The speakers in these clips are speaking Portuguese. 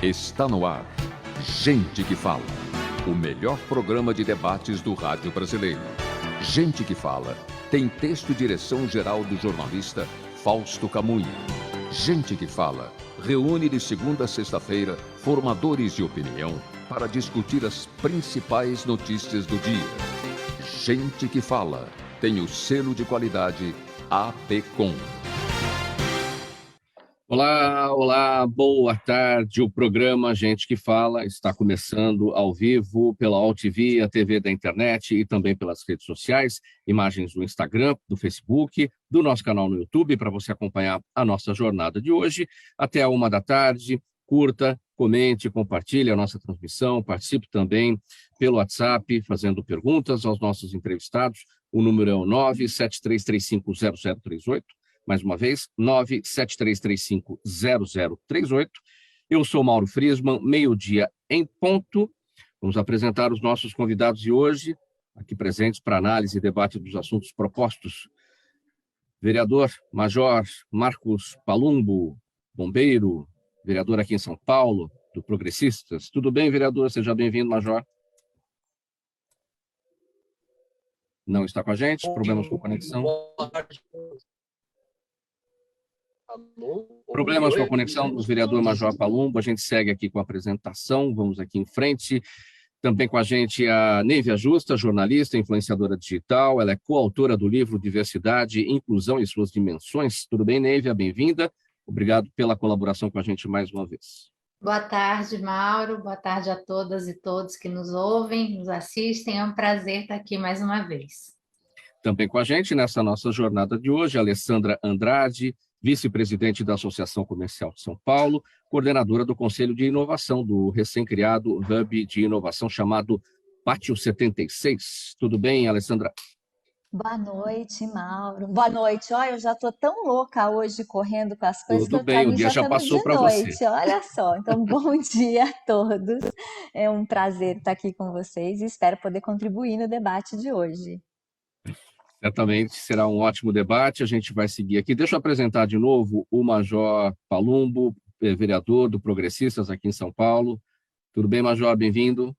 Está no ar. Gente que Fala. O melhor programa de debates do rádio brasileiro. Gente que Fala. Tem texto e direção geral do jornalista Fausto Camunha. Gente que Fala. Reúne de segunda a sexta-feira formadores de opinião para discutir as principais notícias do dia. Gente que Fala. Tem o selo de qualidade APCOM. Olá, boa tarde. O programa Gente que Fala está começando ao vivo pela AltV, a TV da internet e também pelas redes sociais, imagens do Instagram, do Facebook, do nosso canal no YouTube, para você acompanhar a nossa jornada de hoje até 13h. Curta, comente, compartilhe a nossa transmissão, participe também pelo WhatsApp, fazendo perguntas aos nossos entrevistados. O número é o 973350038. Mais uma vez, 973350038. Eu sou Mauro Friesman, meio-dia em ponto. Vamos apresentar os nossos convidados de hoje, aqui presentes para análise e debate dos assuntos propostos. Vereador Major Marcos Palumbo, bombeiro, vereador aqui em São Paulo, do Progressistas. Tudo bem, vereador? Seja bem-vindo, Major. Não está com a gente? Problemas com conexão? Problemas com a conexão do vereador Major Palumbo. A gente segue aqui com a apresentação, vamos aqui em frente. Também com a gente a Neivia Justa, jornalista, influenciadora digital. Ela é coautora do livro Diversidade, Inclusão e Suas Dimensões. Tudo bem, Neivia? Bem-vinda. Obrigado pela colaboração com a gente mais uma vez. Boa tarde, Mauro. Boa tarde a todas e todos que nos ouvem, nos assistem. É um prazer estar aqui mais uma vez. Também com a gente nessa nossa jornada de hoje, a Alessandra Andrade, vice-presidente da Associação Comercial de São Paulo, coordenadora do Conselho de Inovação do recém-criado Hub de Inovação chamado Pátio 76. Tudo bem, Alessandra? Boa noite, Mauro. Boa noite. Olha, eu já estou tão louca hoje correndo com as coisas. Tudo bem, o dia já passou para você. Olha só, então bom dia a todos. É um prazer estar aqui com vocês e espero poder contribuir no debate de hoje. Certamente será um ótimo debate, a gente vai seguir aqui. Deixa eu apresentar de novo o Major Palumbo, vereador do Progressistas aqui em São Paulo. Tudo bem, Major? Bem-vindo.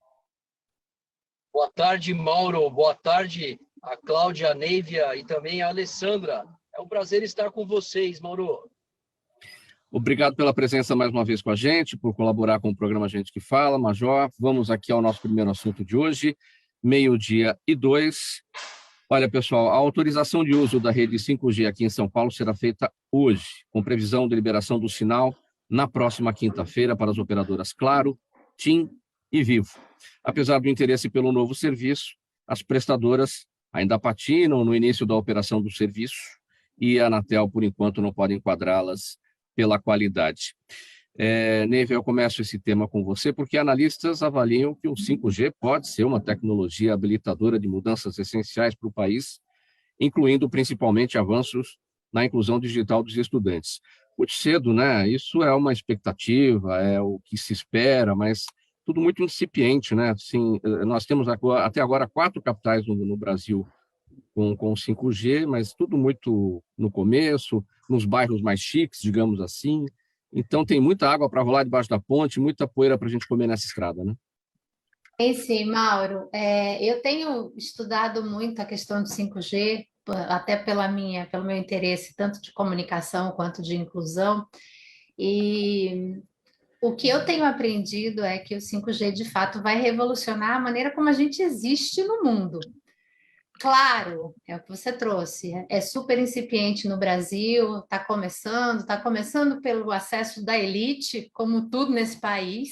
Boa tarde, Mauro. Boa tarde a Cláudia, a Neivia e também a Alessandra. É um prazer estar com vocês, Mauro. Obrigado pela presença mais uma vez com a gente, por colaborar com o programa Gente que Fala, Major. Vamos aqui ao nosso primeiro assunto de hoje, 12:02. Olha, pessoal, a autorização de uso da rede 5G aqui em São Paulo será feita hoje, com previsão de liberação do sinal na próxima quinta-feira para as operadoras Claro, TIM e Vivo. Apesar do interesse pelo novo serviço, as prestadoras ainda patinam no início da operação do serviço e a Anatel, por enquanto, não pode enquadrá-las pela qualidade. Neiva, eu começo esse tema com você, porque analistas avaliam que o 5G pode ser uma tecnologia habilitadora de mudanças essenciais para o país, incluindo principalmente avanços na inclusão digital dos estudantes. Muito cedo, né? Isso é uma expectativa, é o que se espera, mas tudo muito incipiente, né? Assim, nós temos até agora 4 capitais no Brasil com 5G, mas tudo muito no começo, nos bairros mais chiques, digamos assim. Então, tem muita água para rolar debaixo da ponte, muita poeira para a gente comer nessa estrada, né? Sim, Mauro. Eu tenho estudado muito a questão do 5G, até pelo meu interesse tanto de comunicação quanto de inclusão. E o que eu tenho aprendido é que o 5G, de fato, vai revolucionar a maneira como a gente existe no mundo. Claro, é o que você trouxe, é super incipiente no Brasil, está começando pelo acesso da elite, como tudo nesse país,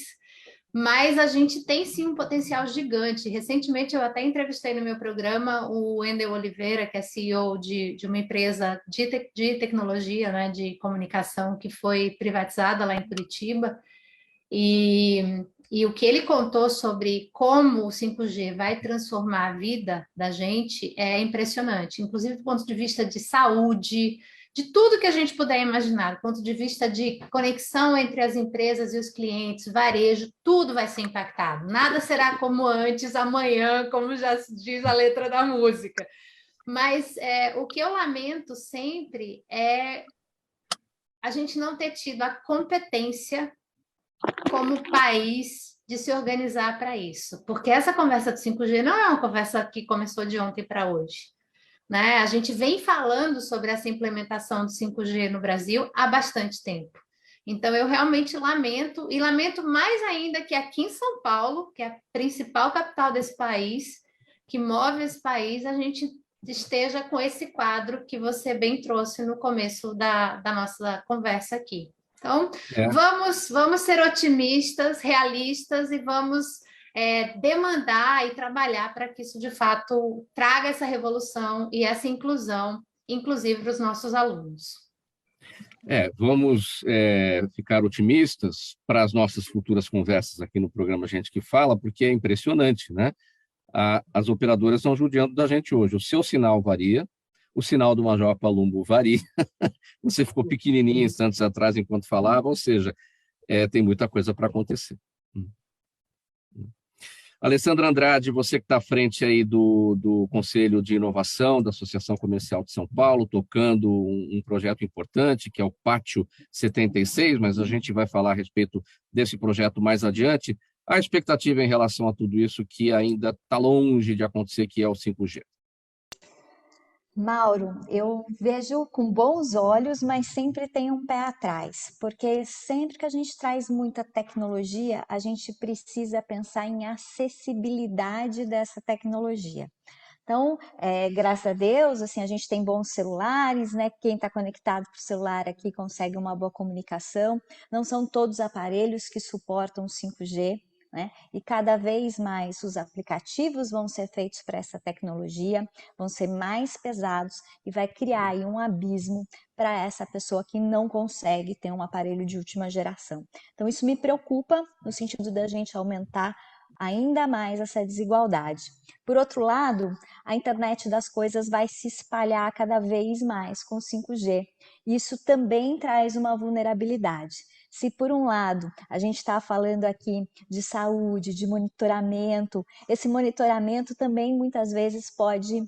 mas a gente tem sim um potencial gigante. Recentemente eu até entrevistei no meu programa o Wendel Oliveira, que é CEO de uma empresa de tecnologia, né, de comunicação, que foi privatizada lá em Curitiba, e o que ele contou sobre como o 5G vai transformar a vida da gente é impressionante, inclusive do ponto de vista de saúde, de tudo que a gente puder imaginar, do ponto de vista de conexão entre as empresas e os clientes, varejo, tudo vai ser impactado. Nada será como antes, amanhã, como já diz a letra da música. Mas o que eu lamento sempre é a gente não ter tido a competência como país, de se organizar para isso. Porque essa conversa do 5G não é uma conversa que começou de ontem para hoje, né? A gente vem falando sobre essa implementação do 5G no Brasil há bastante tempo. Então, eu realmente lamento, e lamento mais ainda que aqui em São Paulo, que é a principal capital desse país, que move esse país, a gente esteja com esse quadro que você bem trouxe no começo da nossa conversa aqui. Então, É. vamos ser otimistas, realistas e vamos demandar e trabalhar para que isso de fato traga essa revolução e essa inclusão, inclusive para os nossos alunos. Vamos ficar otimistas para as nossas futuras conversas aqui no programa Gente que Fala, porque é impressionante, né? As operadoras estão judiando da gente hoje. O seu sinal varia, o sinal do Major Palumbo varia, você ficou pequenininho instantes atrás enquanto falava, ou seja, tem muita coisa para acontecer. Alessandra Andrade, você que está à frente aí do Conselho de Inovação da Associação Comercial de São Paulo, tocando um projeto importante, que é o Pátio 76, mas a gente vai falar a respeito desse projeto mais adiante. A expectativa em relação a tudo isso que ainda está longe de acontecer, que é o 5G. Mauro, eu vejo com bons olhos, mas sempre tem um pé atrás, porque sempre que a gente traz muita tecnologia, a gente precisa pensar em acessibilidade dessa tecnologia. Então, graças a Deus, assim, a gente tem bons celulares, né? Quem está conectado para o celular aqui consegue uma boa comunicação. Não são todos os aparelhos que suportam 5G. Né? E cada vez mais os aplicativos vão ser feitos para essa tecnologia, vão ser mais pesados e vai criar aí um abismo para essa pessoa que não consegue ter um aparelho de última geração. Então isso me preocupa no sentido da gente aumentar ainda mais essa desigualdade. Por outro lado, a internet das coisas vai se espalhar cada vez mais com 5G. Isso também traz uma vulnerabilidade. Se por um lado a gente está falando aqui de saúde, de monitoramento, esse monitoramento também muitas vezes pode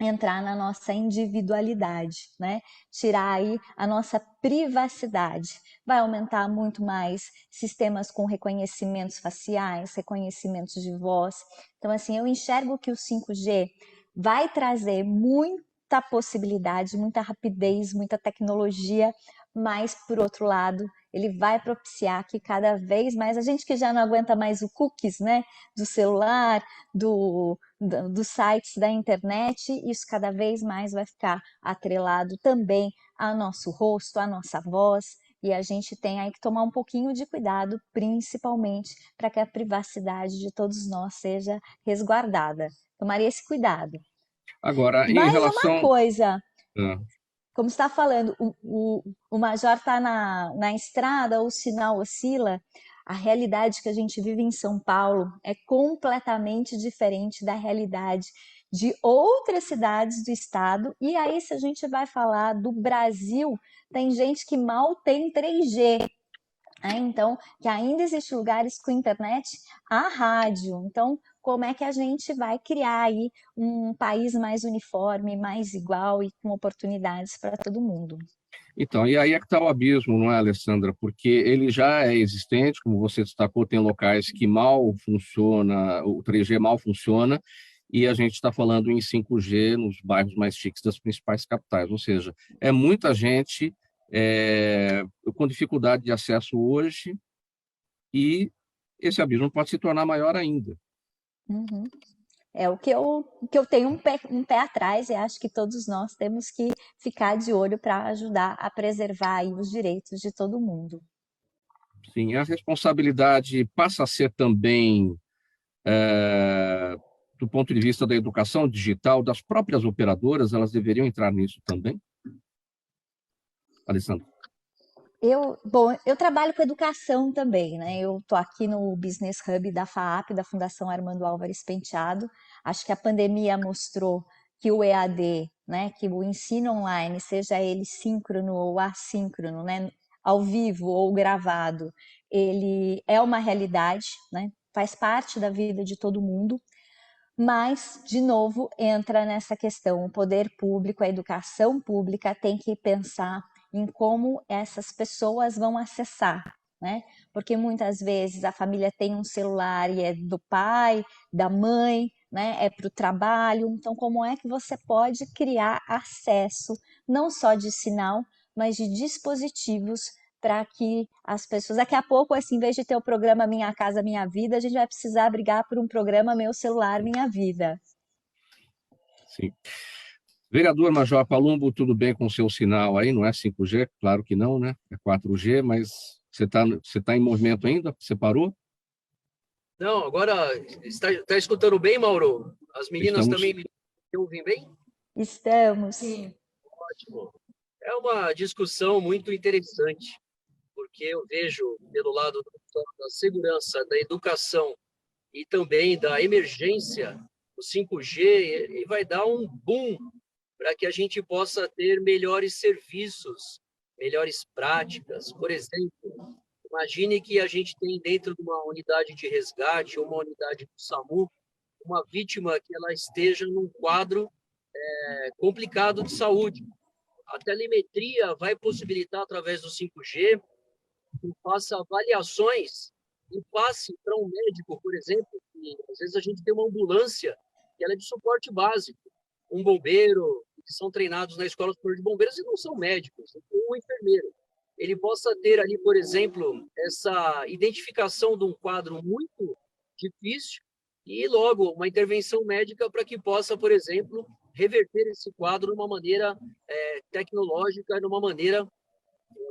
entrar na nossa individualidade, né? Tirar aí a nossa privacidade. Vai aumentar muito mais sistemas com reconhecimentos faciais, reconhecimentos de voz. Então, assim, eu enxergo que o 5G vai trazer muita possibilidade, muita rapidez, muita tecnologia, mas, por outro lado, ele vai propiciar que cada vez mais, a gente que já não aguenta mais o cookies, né, do celular, dos sites da internet, isso cada vez mais vai ficar atrelado também ao nosso rosto, à nossa voz, e a gente tem aí que tomar um pouquinho de cuidado, principalmente para que a privacidade de todos nós seja resguardada. Tomaria esse cuidado. Agora, em Mais uma relação... coisa, como está falando, o Major está na estrada, o sinal oscila, a realidade que a gente vive em São Paulo é completamente diferente da realidade de outras cidades do estado. E aí, se a gente vai falar do Brasil, tem gente que mal tem 3G. Então, que ainda existem lugares com internet a rádio. Então, como é que a gente vai criar aí um país mais uniforme, mais igual e com oportunidades para todo mundo? Então, e aí é que está o abismo, não é, Alessandra? Porque ele já é existente, como você destacou, tem locais que mal funciona, o 3G mal funciona, e a gente está falando em 5G nos bairros mais chiques das principais capitais. Ou seja, é muita gente com dificuldade de acesso hoje, e esse abismo pode se tornar maior ainda. Uhum. É o que eu tenho um pé atrás e acho que todos nós temos que ficar de olho para ajudar a preservar aí os direitos de todo mundo. Sim, a responsabilidade passa a ser também, do ponto de vista da educação digital, das próprias operadoras, elas deveriam entrar nisso também? Alessandra. Eu trabalho com educação também, né? Eu estou aqui no Business Hub da FAAP, da Fundação Armando Álvares Penteado. Acho que a pandemia mostrou que o EAD, né, que o ensino online, seja ele síncrono ou assíncrono, né, ao vivo ou gravado, ele é uma realidade, né? Faz parte da vida de todo mundo. Mas, de novo, entra nessa questão, o poder público, a educação pública tem que pensar em como essas pessoas vão acessar né? Porque muitas vezes a família tem um celular e é do pai, da mãe, né? É para o trabalho. Então, como é que você pode criar acesso, não só de sinal, mas de dispositivos para que as pessoas... Daqui a pouco, assim, em vez de ter o programa Minha Casa Minha Vida, a gente vai precisar brigar por um programa Meu Celular Minha Vida. Sim. Vereador Major Palumbo, tudo bem com o seu sinal aí? Não é 5G? Claro que não, né? É 4G, mas você tá em movimento ainda? Você parou? Não, agora está escutando bem, Mauro? As meninas Estamos. também me ouvem bem? Estamos. Sim. Ótimo. É uma discussão muito interessante, porque eu vejo pelo lado da segurança, da educação e também da emergência, o 5G ele vai dar um boom para que a gente possa ter melhores serviços, melhores práticas. Por exemplo, imagine que a gente tem dentro de uma unidade de resgate, uma unidade do SAMU, uma vítima que ela esteja num quadro complicado de saúde. A telemetria vai possibilitar, através do 5G, que faça avaliações e passe para um médico, por exemplo, que às vezes a gente tem uma ambulância que ela é de suporte básico, um bombeiro, que são treinados na Escola Superior de Bombeiros e não são médicos, um enfermeiro. Ele possa ter ali, por exemplo, essa identificação de um quadro muito difícil e logo uma intervenção médica para que possa, por exemplo, reverter esse quadro de uma maneira tecnológica, de uma maneira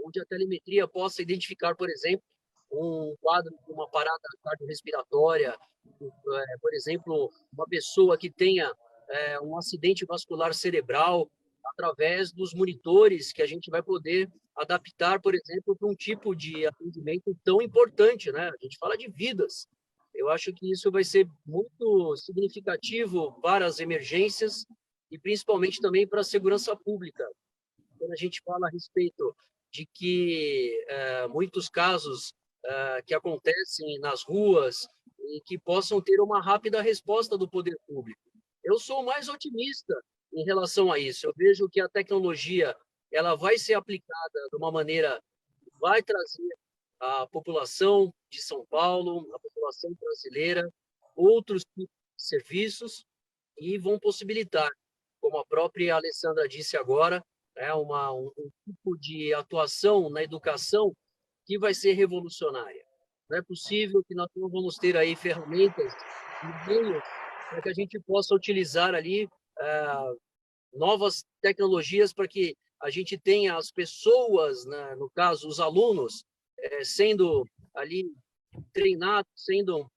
onde a telemetria possa identificar, por exemplo, um quadro de uma parada cardiorrespiratória, por exemplo, uma pessoa que tenha um acidente vascular cerebral, através dos monitores que a gente vai poder adaptar, por exemplo, para um tipo de atendimento tão importante, né? A gente fala de vidas. Eu acho que isso vai ser muito significativo para as emergências e principalmente também para a segurança pública. Quando a gente fala a respeito de que muitos casos que acontecem nas ruas e que possam ter uma rápida resposta do poder público. Eu sou mais otimista em relação a isso. Eu vejo que a tecnologia ela vai ser aplicada de uma maneira que vai trazer à população de São Paulo, à população brasileira, outros tipos de serviços e vão possibilitar, como a própria Alessandra disse agora, um tipo de atuação na educação que vai ser revolucionária. Não é possível que nós não vamos ter aí ferramentas e meios para que a gente possa utilizar ali novas tecnologias para que a gente tenha as pessoas, né, no caso, os alunos, sendo ali treinados, sendo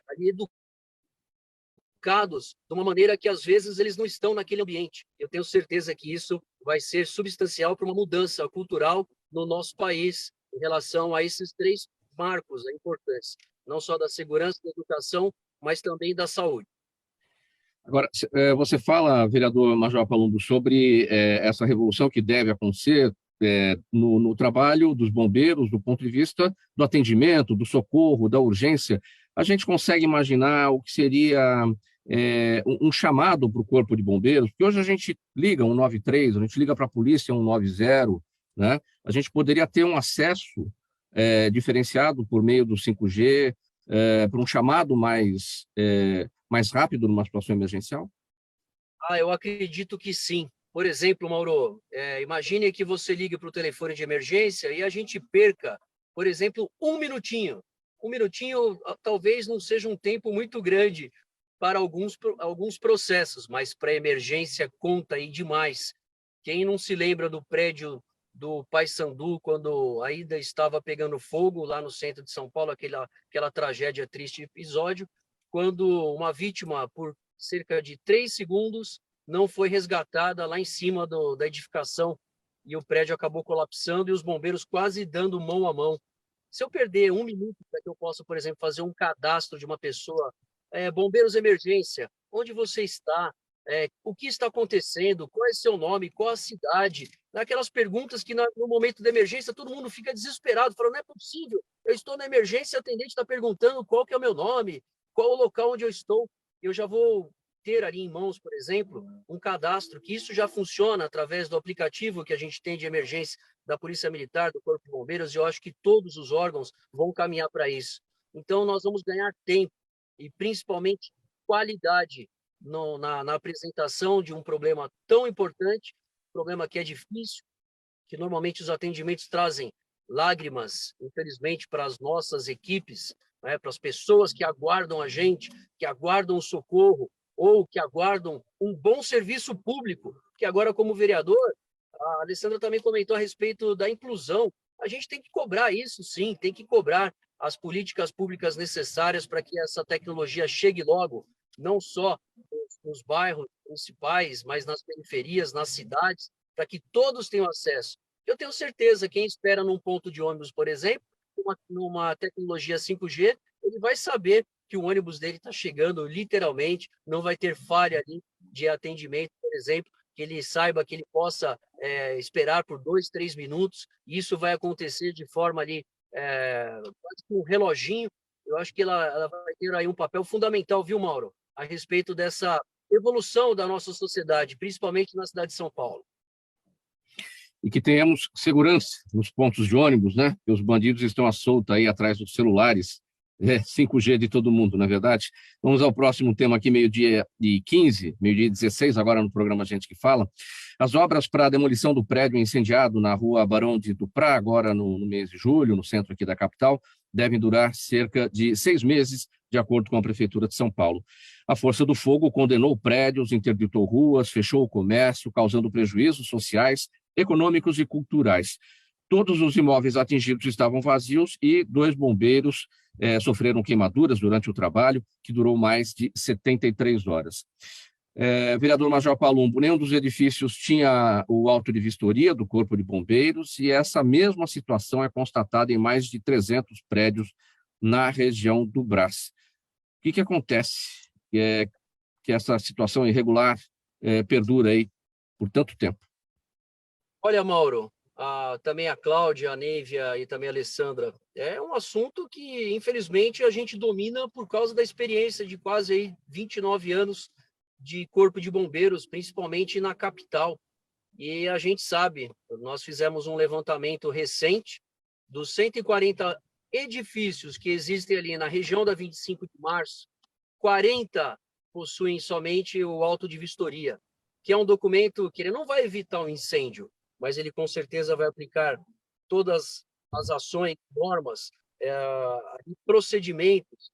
ali educados de uma maneira que, às vezes, eles não estão naquele ambiente. Eu tenho certeza que isso vai ser substancial para uma mudança cultural no nosso país em relação a esses três marcos importantes, não só da segurança, da educação, mas também da saúde. Agora, você fala, vereador Major Palumbo, sobre essa revolução que deve acontecer no trabalho dos bombeiros, do ponto de vista do atendimento, do socorro, da urgência. A gente consegue imaginar o que seria um chamado para o Corpo de Bombeiros, porque hoje a gente liga 193, a gente liga para a polícia 190, né? A gente poderia ter um acesso diferenciado por meio do 5G, para um chamado mais rápido numa situação emergencial? Eu acredito que sim. Por exemplo, Mauro, imagine que você ligue para o telefone de emergência e a gente perca, por exemplo, um minutinho. Um minutinho talvez não seja um tempo muito grande para alguns processos, mas para a emergência conta aí demais. Quem não se lembra do prédio do Paissandu, quando ainda estava pegando fogo lá no centro de São Paulo, aquela tragédia, triste episódio, quando uma vítima, por cerca de 3 segundos, não foi resgatada lá em cima da edificação e o prédio acabou colapsando e os bombeiros quase dando mão a mão. Se eu perder um minuto para que eu possa, por exemplo, fazer um cadastro de uma pessoa, bombeiros emergência, onde você está, o que está acontecendo, qual é seu nome, qual a cidade, naquelas perguntas que no momento da emergência todo mundo fica desesperado, falando, não é possível, eu estou na emergência, o atendente está perguntando qual que é o meu nome, qual o local onde eu estou, eu já vou ter ali em mãos, por exemplo, um cadastro, que isso já funciona através do aplicativo que a gente tem de emergência da Polícia Militar, do Corpo de Bombeiros, e eu acho que todos os órgãos vão caminhar para isso. Então, nós vamos ganhar tempo e, principalmente, qualidade na apresentação de um problema tão importante, problema que é difícil, que normalmente os atendimentos trazem lágrimas, infelizmente, para as nossas equipes, né, para as pessoas que aguardam a gente, que aguardam o socorro, ou que aguardam um bom serviço público, que agora, como vereador, a Alessandra também comentou a respeito da inclusão. A gente tem que cobrar isso, sim, tem que cobrar as políticas públicas necessárias para que essa tecnologia chegue logo, não só nos bairros principais, mas nas periferias, nas cidades, para que todos tenham acesso. Eu tenho certeza, quem espera num ponto de ônibus, por exemplo, numa tecnologia 5G, ele vai saber que o ônibus dele está chegando literalmente, não vai ter falha ali de atendimento, por exemplo, que ele saiba que ele possa esperar por 2, 3 minutos, e isso vai acontecer de forma ali, quase com um reloginho. Eu acho que ela vai ter aí um papel fundamental, viu, Mauro, a respeito dessa evolução da nossa sociedade, principalmente na cidade de São Paulo. E que tenhamos segurança nos pontos de ônibus, né? Que os bandidos estão à solta aí atrás dos celulares. 5G de todo mundo, não é verdade? Vamos ao próximo tema aqui, meio-dia e 15, meio-dia e 16, agora no programa Gente que Fala. As obras para a demolição do prédio incendiado na rua Barão de Duprá, agora no mês de julho, no centro aqui da capital, devem durar cerca de 6 meses, de acordo com a Prefeitura de São Paulo. A Força do Fogo condenou prédios, interditou ruas, fechou o comércio, causando prejuízos sociais, econômicos e culturais. Todos os imóveis atingidos estavam vazios e 2 bombeiros sofreram queimaduras durante o trabalho, que durou mais de 73 horas. Vereador Major Palumbo, nenhum dos edifícios tinha o auto de vistoria do Corpo de Bombeiros e essa mesma situação é constatada em mais de 300 prédios na região do Brás. O que acontece que essa situação irregular perdura aí por tanto tempo? Olha, Mauro, também a Cláudia, a Neívia e também a Alessandra, é um assunto que, infelizmente, a gente domina por causa da experiência de quase aí 29 anos de Corpo de Bombeiros, principalmente na capital. E a gente sabe, nós fizemos um levantamento recente dos 140 edifícios que existem ali na região da 25 de março, 40 possuem somente o auto de vistoria, que é um documento que ele não vai evitar um incêndio, mas ele com certeza vai aplicar todas as ações, normas, procedimentos,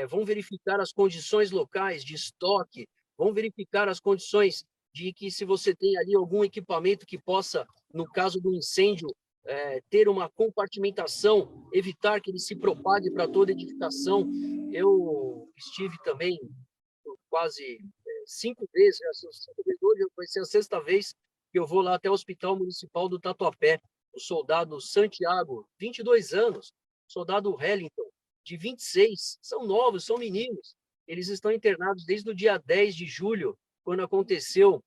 vão verificar as condições locais de estoque, vão verificar as condições de que se você tem ali algum equipamento que possa, no caso do incêndio, ter uma compartimentação, evitar que ele se propague para toda edificação. Eu estive também por quase 5 vezes, hoje vai ser a 6ª vez que eu vou lá até o Hospital Municipal do Tatuapé. O soldado Santiago, 22 anos, o soldado Wellington, de 26, são novos, são meninos. Eles estão internados desde o dia 10 de julho, quando aconteceu,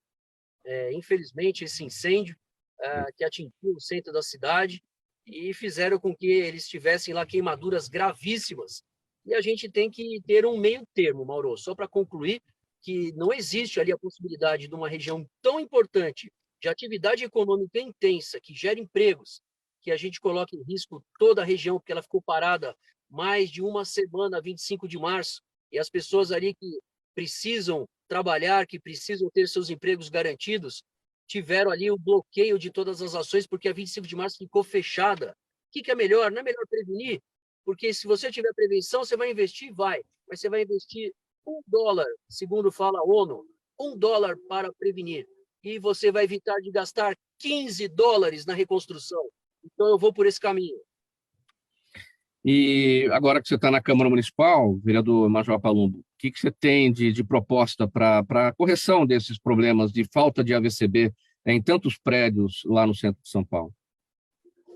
infelizmente, esse incêndio que atingiu o centro da cidade e fizeram com que eles tivessem lá queimaduras gravíssimas. E a gente tem que ter um meio termo, Mauro, só para concluir que não existe ali a possibilidade de uma região tão importante, de atividade econômica intensa, que gera empregos, que a gente coloca em risco toda a região, porque ela ficou parada mais de uma semana, 25 de março, e as pessoas ali que precisam trabalhar, que precisam ter seus empregos garantidos, tiveram ali o bloqueio de todas as ações, porque a 25 de março ficou fechada. O que é melhor? Não é melhor prevenir? Porque se você tiver prevenção, você vai investir? Vai. Mas você vai investir $1, segundo fala a ONU, $1 para prevenir. E você vai evitar de gastar $15 na reconstrução. Então, eu vou por esse caminho. E agora que você está na Câmara Municipal, vereador Major Palumbo, o que você tem de proposta para a correção desses problemas de falta de AVCB em tantos prédios lá no centro de São Paulo?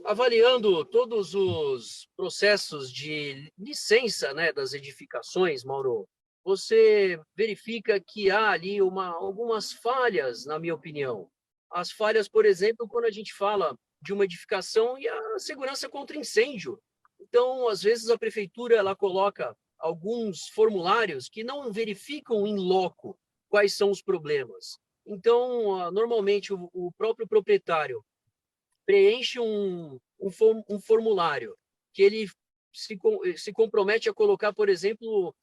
Avaliando todos os processos de licença, né, das edificações, Mauro, você verifica que há ali algumas falhas, na minha opinião. As falhas, por exemplo, quando a gente fala de uma edificação e a segurança contra incêndio. Então, às vezes, a prefeitura ela coloca alguns formulários que não verificam in loco quais são os problemas. Então, normalmente, o próprio proprietário preenche um formulário que ele se compromete a colocar, por exemplo,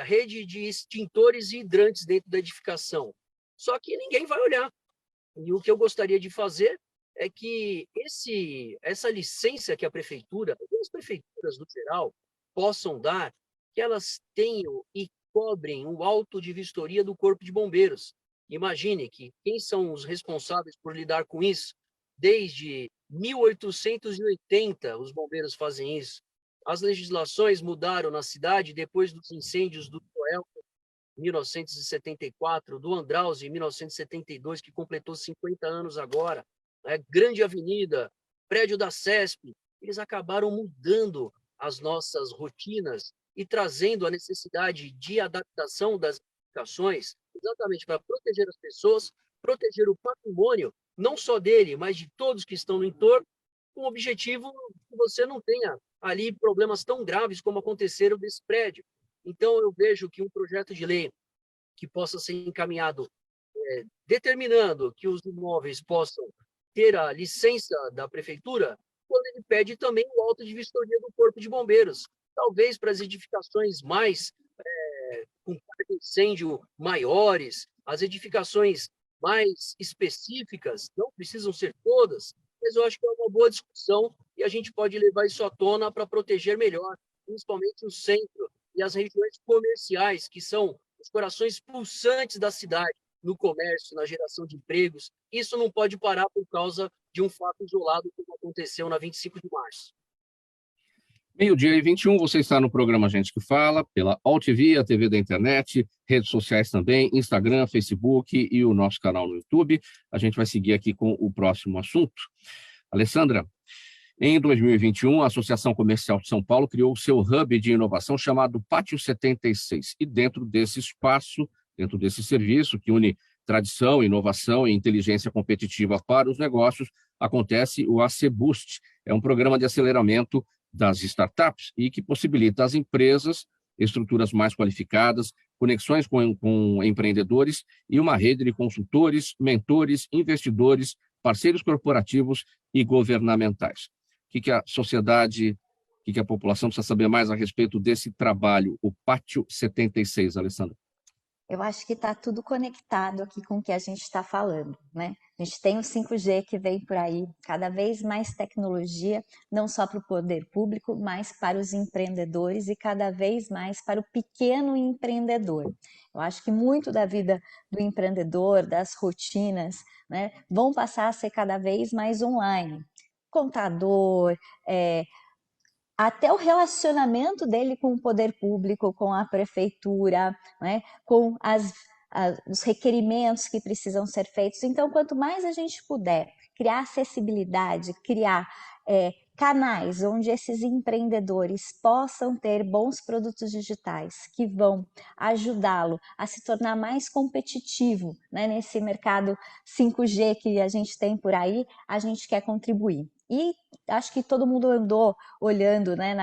rede de extintores e hidrantes dentro da edificação. Só que ninguém vai olhar. E o que eu gostaria de fazer é que essa licença que a prefeitura, as prefeituras no geral, possam dar, que elas tenham e cobrem o auto de vistoria do Corpo de Bombeiros. Imagine que quem são os responsáveis por lidar com isso? Desde 1880, os bombeiros fazem isso. As legislações mudaram na cidade depois dos incêndios do Joel, em 1974, do Andraus, em 1972, que completou 50 anos agora. Grande Avenida, prédio da CESP, eles acabaram mudando as nossas rotinas e trazendo a necessidade de adaptação das edificações, exatamente para proteger as pessoas, proteger o patrimônio, não só dele, mas de todos que estão no entorno, com o objetivo que você não tenha ali problemas tão graves como aconteceram desse prédio. Então, eu vejo que um projeto de lei que possa ser encaminhado determinando que os imóveis possam ter a licença da prefeitura, quando ele pede também o auto de vistoria do Corpo de Bombeiros, talvez para as edificações mais com incêndio maiores, as edificações mais específicas, não precisam ser todas, mas eu acho que é uma boa discussão e a gente pode levar isso à tona para proteger melhor, principalmente o centro e as regiões comerciais, que são os corações pulsantes da cidade, no comércio, na geração de empregos. Isso não pode parar por causa de um fato isolado, como aconteceu na 25 de março. Meio-dia e 21, você está no programa Gente que Fala, pela AltV, a TV da internet, redes sociais também, Instagram, Facebook e o nosso canal no YouTube. A gente vai seguir aqui com o próximo assunto. Alessandra, em 2021, a Associação Comercial de São Paulo criou o seu hub de inovação chamado Pátio 76. E dentro desse espaço, dentro desse serviço que une tradição, inovação e inteligência competitiva para os negócios, acontece o AC Boost. É um programa de aceleramento das startups e que possibilita às empresas estruturas mais qualificadas, conexões com empreendedores e uma rede de consultores, mentores, investidores, parceiros corporativos e governamentais. O que a sociedade, o que a população precisa saber mais a respeito desse trabalho, o Pátio 76, Alessandra? Eu acho que está tudo conectado aqui com o que a gente está falando, né? A gente tem o 5G que vem por aí, cada vez mais tecnologia, não só para o poder público, mas para os empreendedores e cada vez mais para o pequeno empreendedor. Eu acho que muito da vida do empreendedor, das rotinas, né, vão passar a ser cada vez mais online. Contador, até o relacionamento dele com o poder público, com a prefeitura, né, com os requerimentos que precisam ser feitos. Então, quanto mais a gente puder criar acessibilidade, criar canais onde esses empreendedores possam ter bons produtos digitais que vão ajudá-lo a se tornar mais competitivo, né, nesse mercado 5G que a gente tem por aí, a gente quer contribuir. E acho que todo mundo andou olhando, né,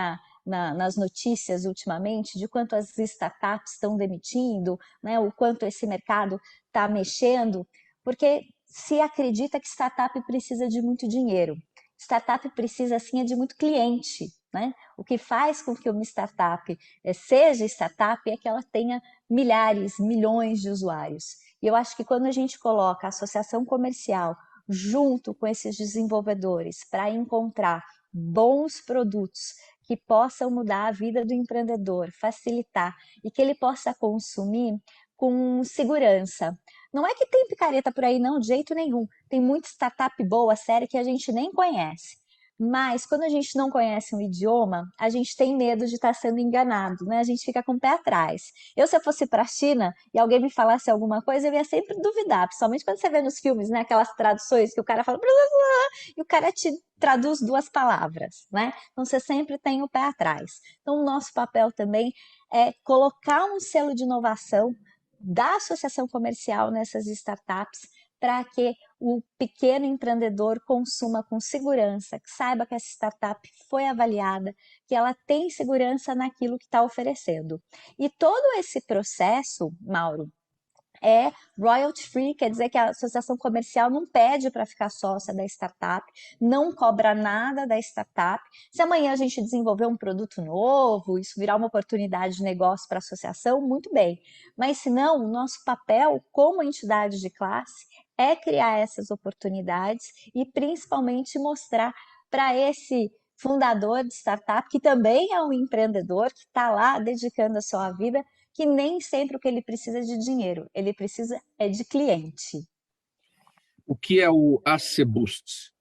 nas notícias ultimamente de quanto as startups estão demitindo, né, o quanto esse mercado está mexendo, porque se acredita que startup precisa de muito dinheiro. Startup precisa, assim, de muito cliente, né? O que faz com que uma startup seja startup é que ela tenha milhares, milhões de usuários. E eu acho que quando a gente coloca a associação comercial junto com esses desenvolvedores para encontrar bons produtos que possam mudar a vida do empreendedor, facilitar e que ele possa consumir com segurança. Não é que tem picareta por aí, não, de jeito nenhum. Tem muita startup boa, séria, que a gente nem conhece. Mas quando a gente não conhece um idioma, a gente tem medo de estar sendo enganado, né? A gente fica com o pé atrás. Se eu fosse para a China e alguém me falasse alguma coisa, eu ia sempre duvidar, principalmente quando você vê nos filmes, né? Aquelas traduções que o cara fala blá, blá, blá, e o cara te traduz duas palavras, né? Então você sempre tem o pé atrás. Então o nosso papel também é colocar um selo de inovação da associação comercial nessas startups para que o pequeno empreendedor consuma com segurança, que saiba que essa startup foi avaliada, que ela tem segurança naquilo que está oferecendo. E todo esse processo, Mauro, é royalty free, quer dizer que a associação comercial não pede para ficar sócia da startup, não cobra nada da startup. Se amanhã a gente desenvolver um produto novo, isso virar uma oportunidade de negócio para a associação, muito bem. Mas se não, o nosso papel como entidade de classe é criar essas oportunidades e principalmente mostrar para esse fundador de startup, que também é um empreendedor, que está lá dedicando a sua vida, que nem sempre o que ele precisa é de dinheiro, ele precisa é de cliente. O que é o AC Boost?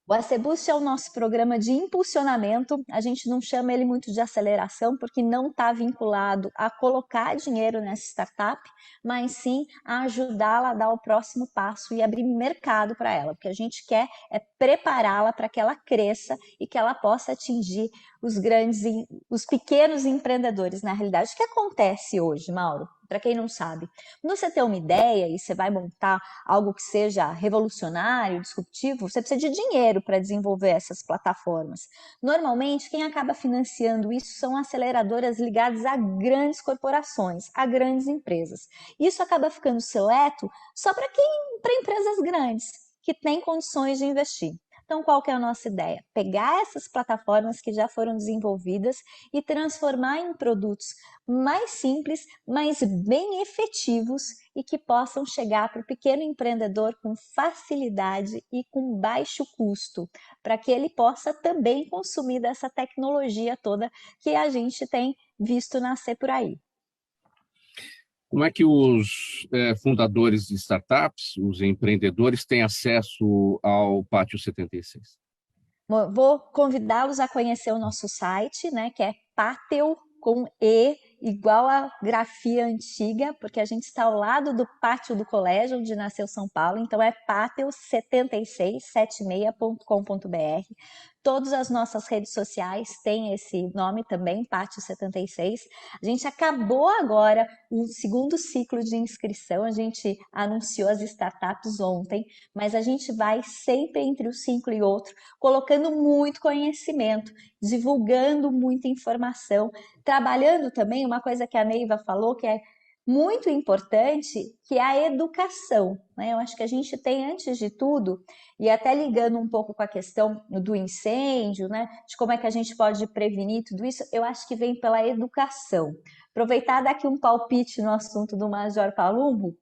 O AC Boost é o nosso programa de impulsionamento. A gente não chama ele muito de aceleração, porque não está vinculado a colocar dinheiro nessa startup, mas sim a ajudá-la a dar o próximo passo e abrir mercado para ela. O que a gente quer é prepará-la para que ela cresça e que ela possa atingir os pequenos empreendedores. Na realidade, o que acontece hoje, Mauro? Para quem não sabe, quando você tem uma ideia e você vai montar algo que seja revolucionário, disruptivo, você precisa de dinheiro para desenvolver essas plataformas. Normalmente, quem acaba financiando isso são aceleradoras ligadas a grandes corporações, a grandes empresas. Isso acaba ficando seleto só para empresas grandes, que têm condições de investir. Então, qual que é a nossa ideia? Pegar essas plataformas que já foram desenvolvidas e transformar em produtos mais simples, mas bem efetivos e que possam chegar para o pequeno empreendedor com facilidade e com baixo custo, para que ele possa também consumir dessa tecnologia toda que a gente tem visto nascer por aí. Como é que os fundadores de startups, os empreendedores, têm acesso ao Pátio 76? Vou convidá-los a conhecer o nosso site, né, que é Pátio com E, igual a grafia antiga, porque a gente está ao lado do pátio do colégio onde nasceu São Paulo, então é pátio7676.com.br. Todas as nossas redes sociais têm esse nome também, Pátio 76. A gente acabou agora o segundo ciclo de inscrição, a gente anunciou as startups ontem, mas a gente vai sempre entre um ciclo e outro, colocando muito conhecimento, divulgando muita informação, trabalhando também uma coisa que a Neiva falou, que é muito importante, que é a educação, né? Eu acho que a gente tem, antes de tudo, e até ligando um pouco com a questão do incêndio, né? De como é que a gente pode prevenir tudo isso, eu acho que vem pela educação. Aproveitar daqui um palpite no assunto do Major Palumbo,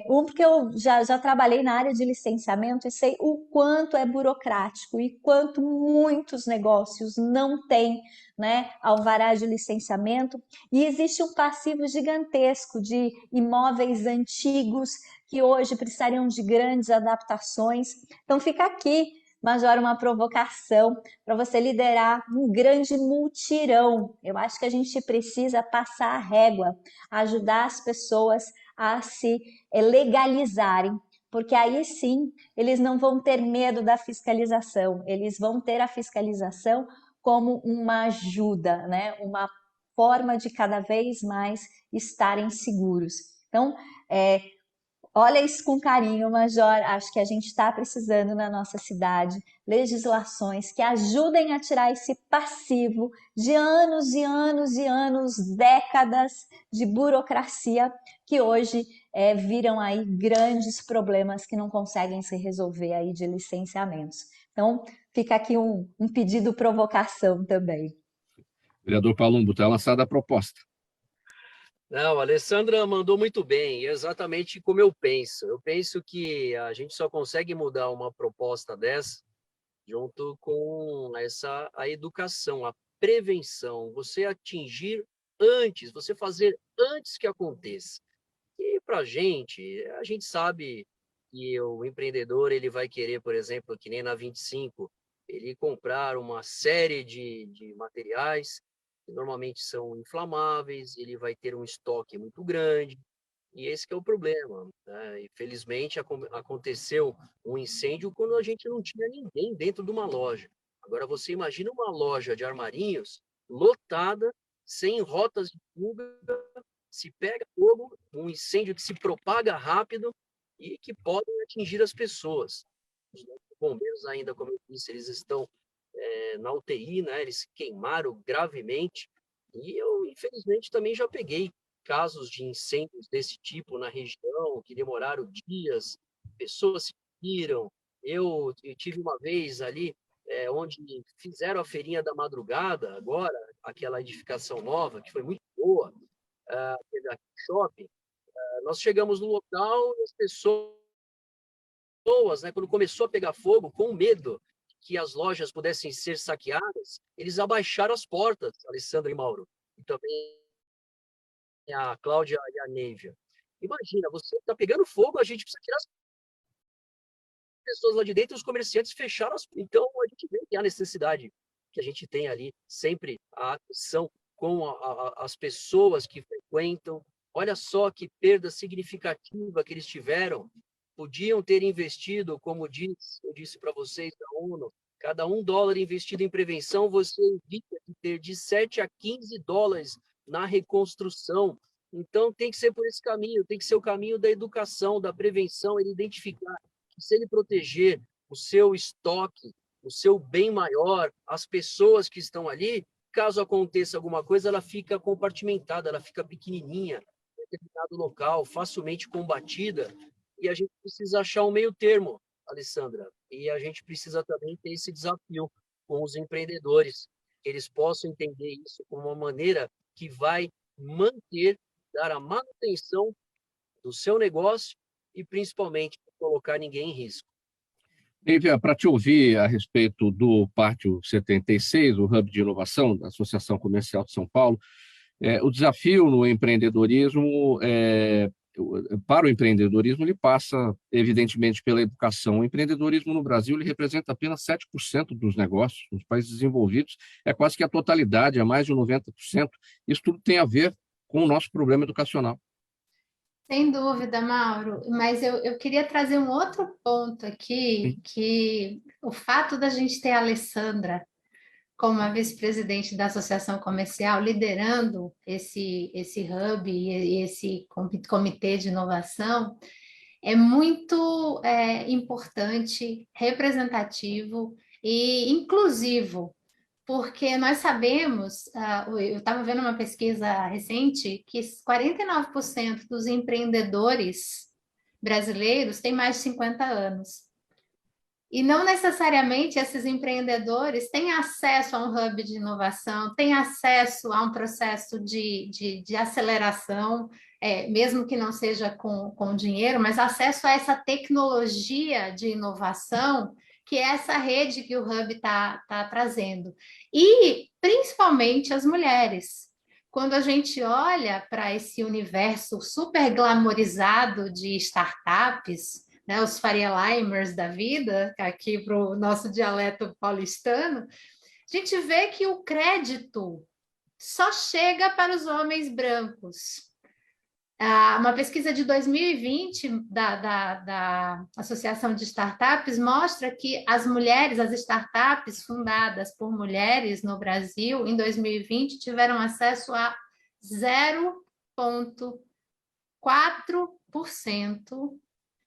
porque eu já trabalhei na área de licenciamento e sei o quanto é burocrático e quanto muitos negócios não têm, né, alvará de licenciamento, e existe um passivo gigantesco de imóveis antigos que hoje precisariam de grandes adaptações. Então fica aqui, Major, uma provocação para você liderar um grande multirão. Eu acho que a gente precisa passar a régua, ajudar as pessoas a se legalizarem, porque aí sim eles não vão ter medo da fiscalização, eles vão ter a fiscalização como uma ajuda, né? Uma forma de cada vez mais estarem seguros. Então, olha isso com carinho, Major. Acho que a gente está precisando na nossa cidade legislações que ajudem a tirar esse passivo de anos e anos e anos, décadas de burocracia que hoje viram aí grandes problemas que não conseguem se resolver aí de licenciamentos. Então, fica aqui um pedido provocação também. Vereador Palumbo, está lançada a proposta. Não, a Alessandra mandou muito bem, exatamente como eu penso. Eu penso que a gente só consegue mudar uma proposta dessa junto com a educação, a prevenção, você atingir antes, você fazer antes que aconteça. E para a gente sabe que o empreendedor ele vai querer, por exemplo, que nem na 25, ele comprar uma série de materiais que normalmente são inflamáveis, ele vai ter um estoque muito grande, e esse que é o problema, né? Infelizmente, aconteceu um incêndio quando a gente não tinha ninguém dentro de uma loja. Agora, você imagina uma loja de armarinhos lotada, sem rotas de fuga, se pega fogo, um incêndio que se propaga rápido e que pode atingir as pessoas. Os bombeiros ainda, como eu disse, eles estão na UTI, né? Eles se queimaram gravemente, e eu, infelizmente, também já peguei casos de incêndios desse tipo na região, que demoraram dias, pessoas se viram. Eu tive uma vez ali, onde fizeram a feirinha da madrugada, agora, aquela edificação nova, que foi muito boa, aquele shopping. Nós chegamos no local e as pessoas, né, quando começou a pegar fogo, com medo que as lojas pudessem ser saqueadas, eles abaixaram as portas, Alessandra e Mauro, e também a Cláudia e a Neiva. Imagina, você está pegando fogo, a gente precisa tirar as pessoas lá de dentro e os comerciantes fecharam as... Então, a gente vê que há necessidade que a gente tem ali sempre a atenção com as pessoas que frequentam. Olha só que perda significativa que eles tiveram. Podiam ter investido, como eu disse para vocês da ONU, cada $1 investido em prevenção, você evita de ter de 7 a 15 dólares na reconstrução. Então, tem que ser por esse caminho, tem que ser o caminho da educação, da prevenção, ele identificar que se ele proteger o seu estoque, o seu bem maior, as pessoas que estão ali, caso aconteça alguma coisa, ela fica compartimentada, ela fica pequenininha, em determinado local, facilmente combatida, e a gente precisa achar um meio termo, Alessandra, e a gente precisa também ter esse desafio com os empreendedores, que eles possam entender isso como uma maneira que vai manter, dar a manutenção do seu negócio e, principalmente, colocar ninguém em risco. Nívia, para te ouvir a respeito do Pátio 76, o Hub de Inovação da Associação Comercial de São Paulo, o desafio no empreendedorismo, para o empreendedorismo, ele passa, evidentemente, pela educação. O empreendedorismo no Brasil ele representa apenas 7% dos negócios. Nos países desenvolvidos, é quase que a totalidade, é mais de 90%. Isso tudo tem a ver com o nosso problema educacional. Sem dúvida, Mauro, mas eu queria trazer um outro ponto aqui, que o fato da gente ter a Alessandra como a vice-presidente da Associação Comercial, liderando esse hub e esse comitê de inovação, é muito importante, representativo e inclusivo, porque nós sabemos, eu estava vendo uma pesquisa recente, que 49% dos empreendedores brasileiros têm mais de 50 anos. E não necessariamente esses empreendedores têm acesso a um hub de inovação, têm acesso a um processo de aceleração, mesmo que não seja com dinheiro, mas acesso a essa tecnologia de inovação que é essa rede que o Hub está trazendo. E, principalmente, as mulheres. Quando a gente olha para esse universo super glamorizado de startups, né, os Faria Limers da vida, aqui para o nosso dialeto paulistano, a gente vê que o crédito só chega para os homens brancos. Uma pesquisa de 2020 da Associação de Startups mostra que as mulheres, as startups fundadas por mulheres no Brasil, em 2020, tiveram acesso a 0,4%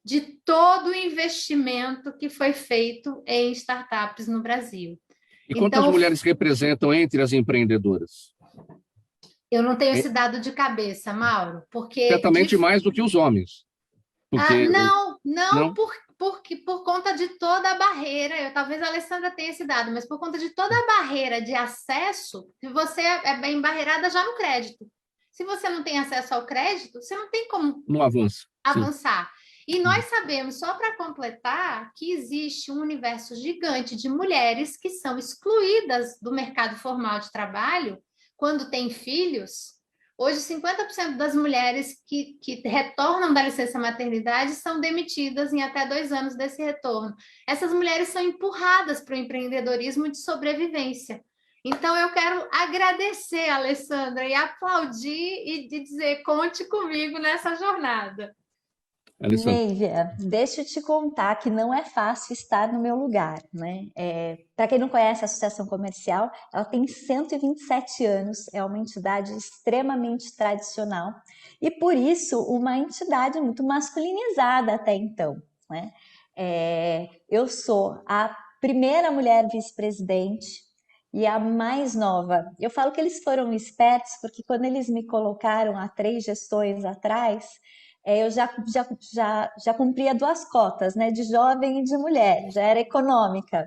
de todo o investimento que foi feito em startups no Brasil. E quantas mulheres representam entre as empreendedoras? Eu não tenho esse dado de cabeça, Mauro, porque... Certamente mais do que os homens. Porque... Não, porque por conta de toda a barreira, talvez a Alessandra tenha esse dado, mas por conta de toda a barreira de acesso, você é bem barreirada já no crédito. Se você não tem acesso ao crédito, você não tem como avançar. E nós sabemos, só para completar, que existe um universo gigante de mulheres que são excluídas do mercado formal de trabalho quando têm filhos. Hoje, 50% das mulheres que retornam da licença maternidade são demitidas em até 2 anos desse retorno. Essas mulheres são empurradas para o empreendedorismo de sobrevivência. Então, eu quero agradecer, Alessandra, e aplaudir e dizer, conte comigo nessa jornada. Nívia, deixa eu te contar que não é fácil estar no meu lugar, né? Para quem não conhece a Associação Comercial, ela tem 127 anos, é uma entidade extremamente tradicional e, por isso, uma entidade muito masculinizada até então, né? Eu sou a primeira mulher vice-presidente e a mais nova. Eu falo que eles foram espertos porque quando eles me colocaram há 3 gestões atrás, eu já cumpria 2 cotas, né, de jovem e de mulher, já era econômica.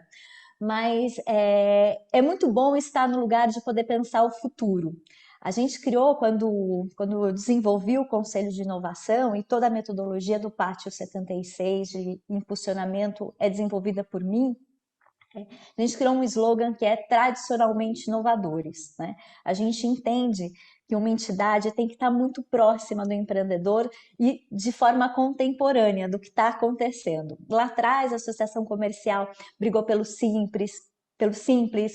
Mas é muito bom estar no lugar de poder pensar o futuro. A gente criou, quando eu desenvolvi o Conselho de Inovação e toda a metodologia do Pátio 76 de impulsionamento é desenvolvida por mim, a gente criou um slogan que é tradicionalmente inovadores, né? A gente entende que uma entidade tem que estar muito próxima do empreendedor e de forma contemporânea do que está acontecendo. Lá atrás, a Associação Comercial brigou pelo Simples,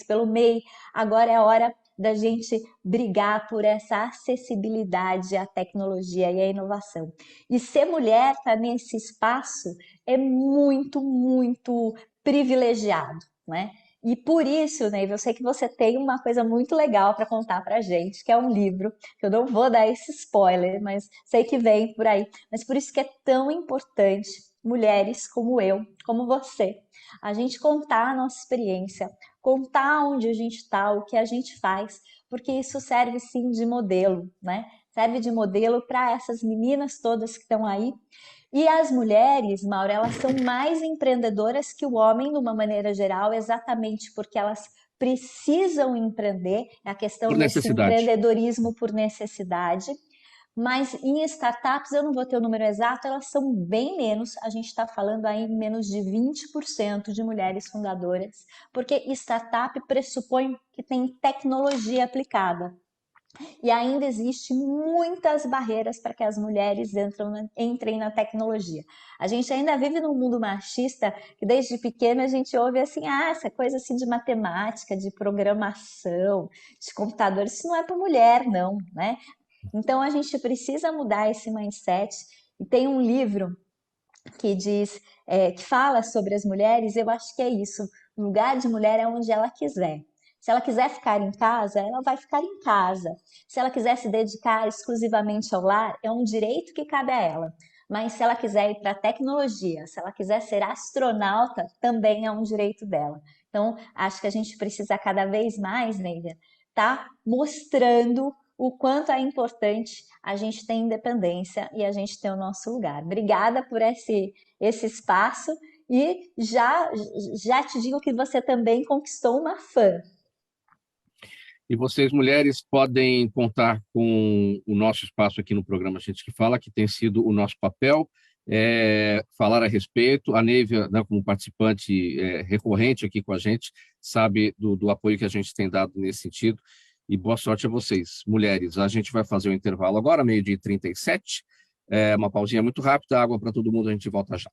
pelo MEI. Agora é a hora da gente brigar por essa acessibilidade à tecnologia e à inovação. E ser mulher tá nesse espaço é muito, muito privilegiado, né? E por isso, Neiva, eu sei que você tem uma coisa muito legal para contar para a gente, que é um livro, que eu não vou dar esse spoiler, mas sei que vem por aí. Mas por isso que é tão importante, mulheres como eu, como você, a gente contar a nossa experiência, contar onde a gente está, o que a gente faz, porque isso serve sim de modelo, né? Serve de modelo para essas meninas todas que estão aí. E as mulheres, Mauro, elas são mais empreendedoras que o homem, de uma maneira geral, exatamente porque elas precisam empreender, é a questão Por desse necessidade. empreendedorismo por necessidade. Mas em startups, eu não vou ter o número exato, elas são bem menos, a gente está falando aí em menos de 20% de mulheres fundadoras, porque startup pressupõe que tem tecnologia aplicada. E ainda existe muitas barreiras para que as mulheres entrem na tecnologia. A gente ainda vive num mundo machista que desde pequena a gente ouve assim, essa coisa assim de matemática, de programação, de computador, isso não é para mulher, não, né? Então a gente precisa mudar esse mindset. E tem um livro que diz, que fala sobre as mulheres, eu acho que é isso. O lugar de mulher é onde ela quiser. Se ela quiser ficar em casa, ela vai ficar em casa. Se ela quiser se dedicar exclusivamente ao lar, é um direito que cabe a ela. Mas se ela quiser ir para a tecnologia, se ela quiser ser astronauta, também é um direito dela. Então, acho que a gente precisa cada vez mais, Neida, tá mostrando o quanto é importante a gente ter independência e a gente ter o nosso lugar. Obrigada por esse espaço e já te digo que você também conquistou uma fã. E vocês, mulheres, podem contar com o nosso espaço aqui no programa Gente que Fala, que tem sido o nosso papel, falar a respeito. A Neiva, né, como participante recorrente aqui com a gente, sabe do apoio que a gente tem dado nesse sentido. E boa sorte a vocês, mulheres. A gente vai fazer o intervalo agora, 12h37. Uma pausinha muito rápida, água para todo mundo, a gente volta já.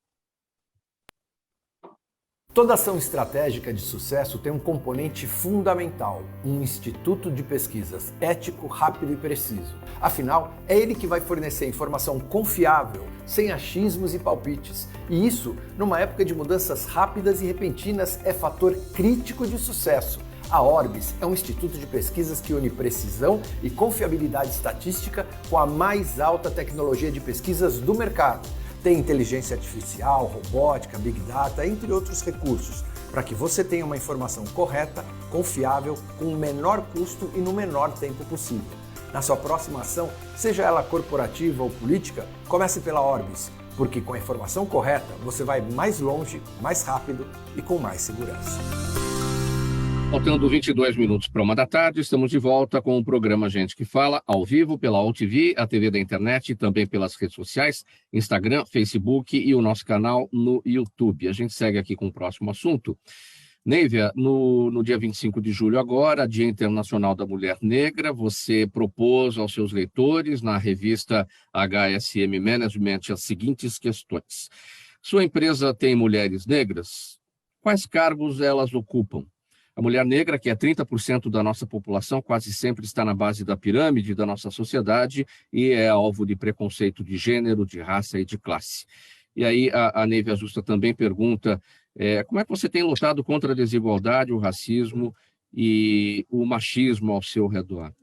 Toda ação estratégica de sucesso tem um componente fundamental, um instituto de pesquisas ético, rápido e preciso. Afinal, é ele que vai fornecer informação confiável, sem achismos e palpites. E isso, numa época de mudanças rápidas e repentinas, é fator crítico de sucesso. A Orbis é um instituto de pesquisas que une precisão e confiabilidade estatística com a mais alta tecnologia de pesquisas do mercado. Tem inteligência artificial, robótica, big data, entre outros recursos, para que você tenha uma informação correta, confiável, com o menor custo e no menor tempo possível. Na sua próxima ação, seja ela corporativa ou política, comece pela Orbis, porque com a informação correta você vai mais longe, mais rápido e com mais segurança. Faltando 22 minutos para 13h, estamos de volta com o programa Gente que Fala, ao vivo pela AltV, a TV da internet e também pelas redes sociais, Instagram, Facebook e o nosso canal no YouTube. A gente segue aqui com o próximo assunto. Neiva, no dia 25 de julho agora, Dia Internacional da Mulher Negra, você propôs aos seus leitores, na revista HSM Management, as seguintes questões. Sua empresa tem mulheres negras? Quais cargos elas ocupam? A mulher negra, que é 30% da nossa população, quase sempre está na base da pirâmide da nossa sociedade e é alvo de preconceito de gênero, de raça e de classe. E aí a Neiva Justa também pergunta como é que você tem lutado contra a desigualdade, o racismo e o machismo ao seu redor?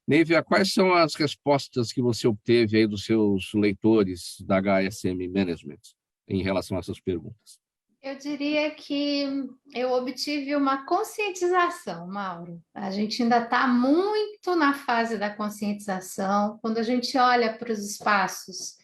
Neiva, quais são as respostas que você obteve aí dos seus leitores da HSM Management em relação a essas perguntas? Eu diria que eu obtive uma conscientização, Mauro. A gente ainda está muito na fase da conscientização. Quando a gente olha para os espaços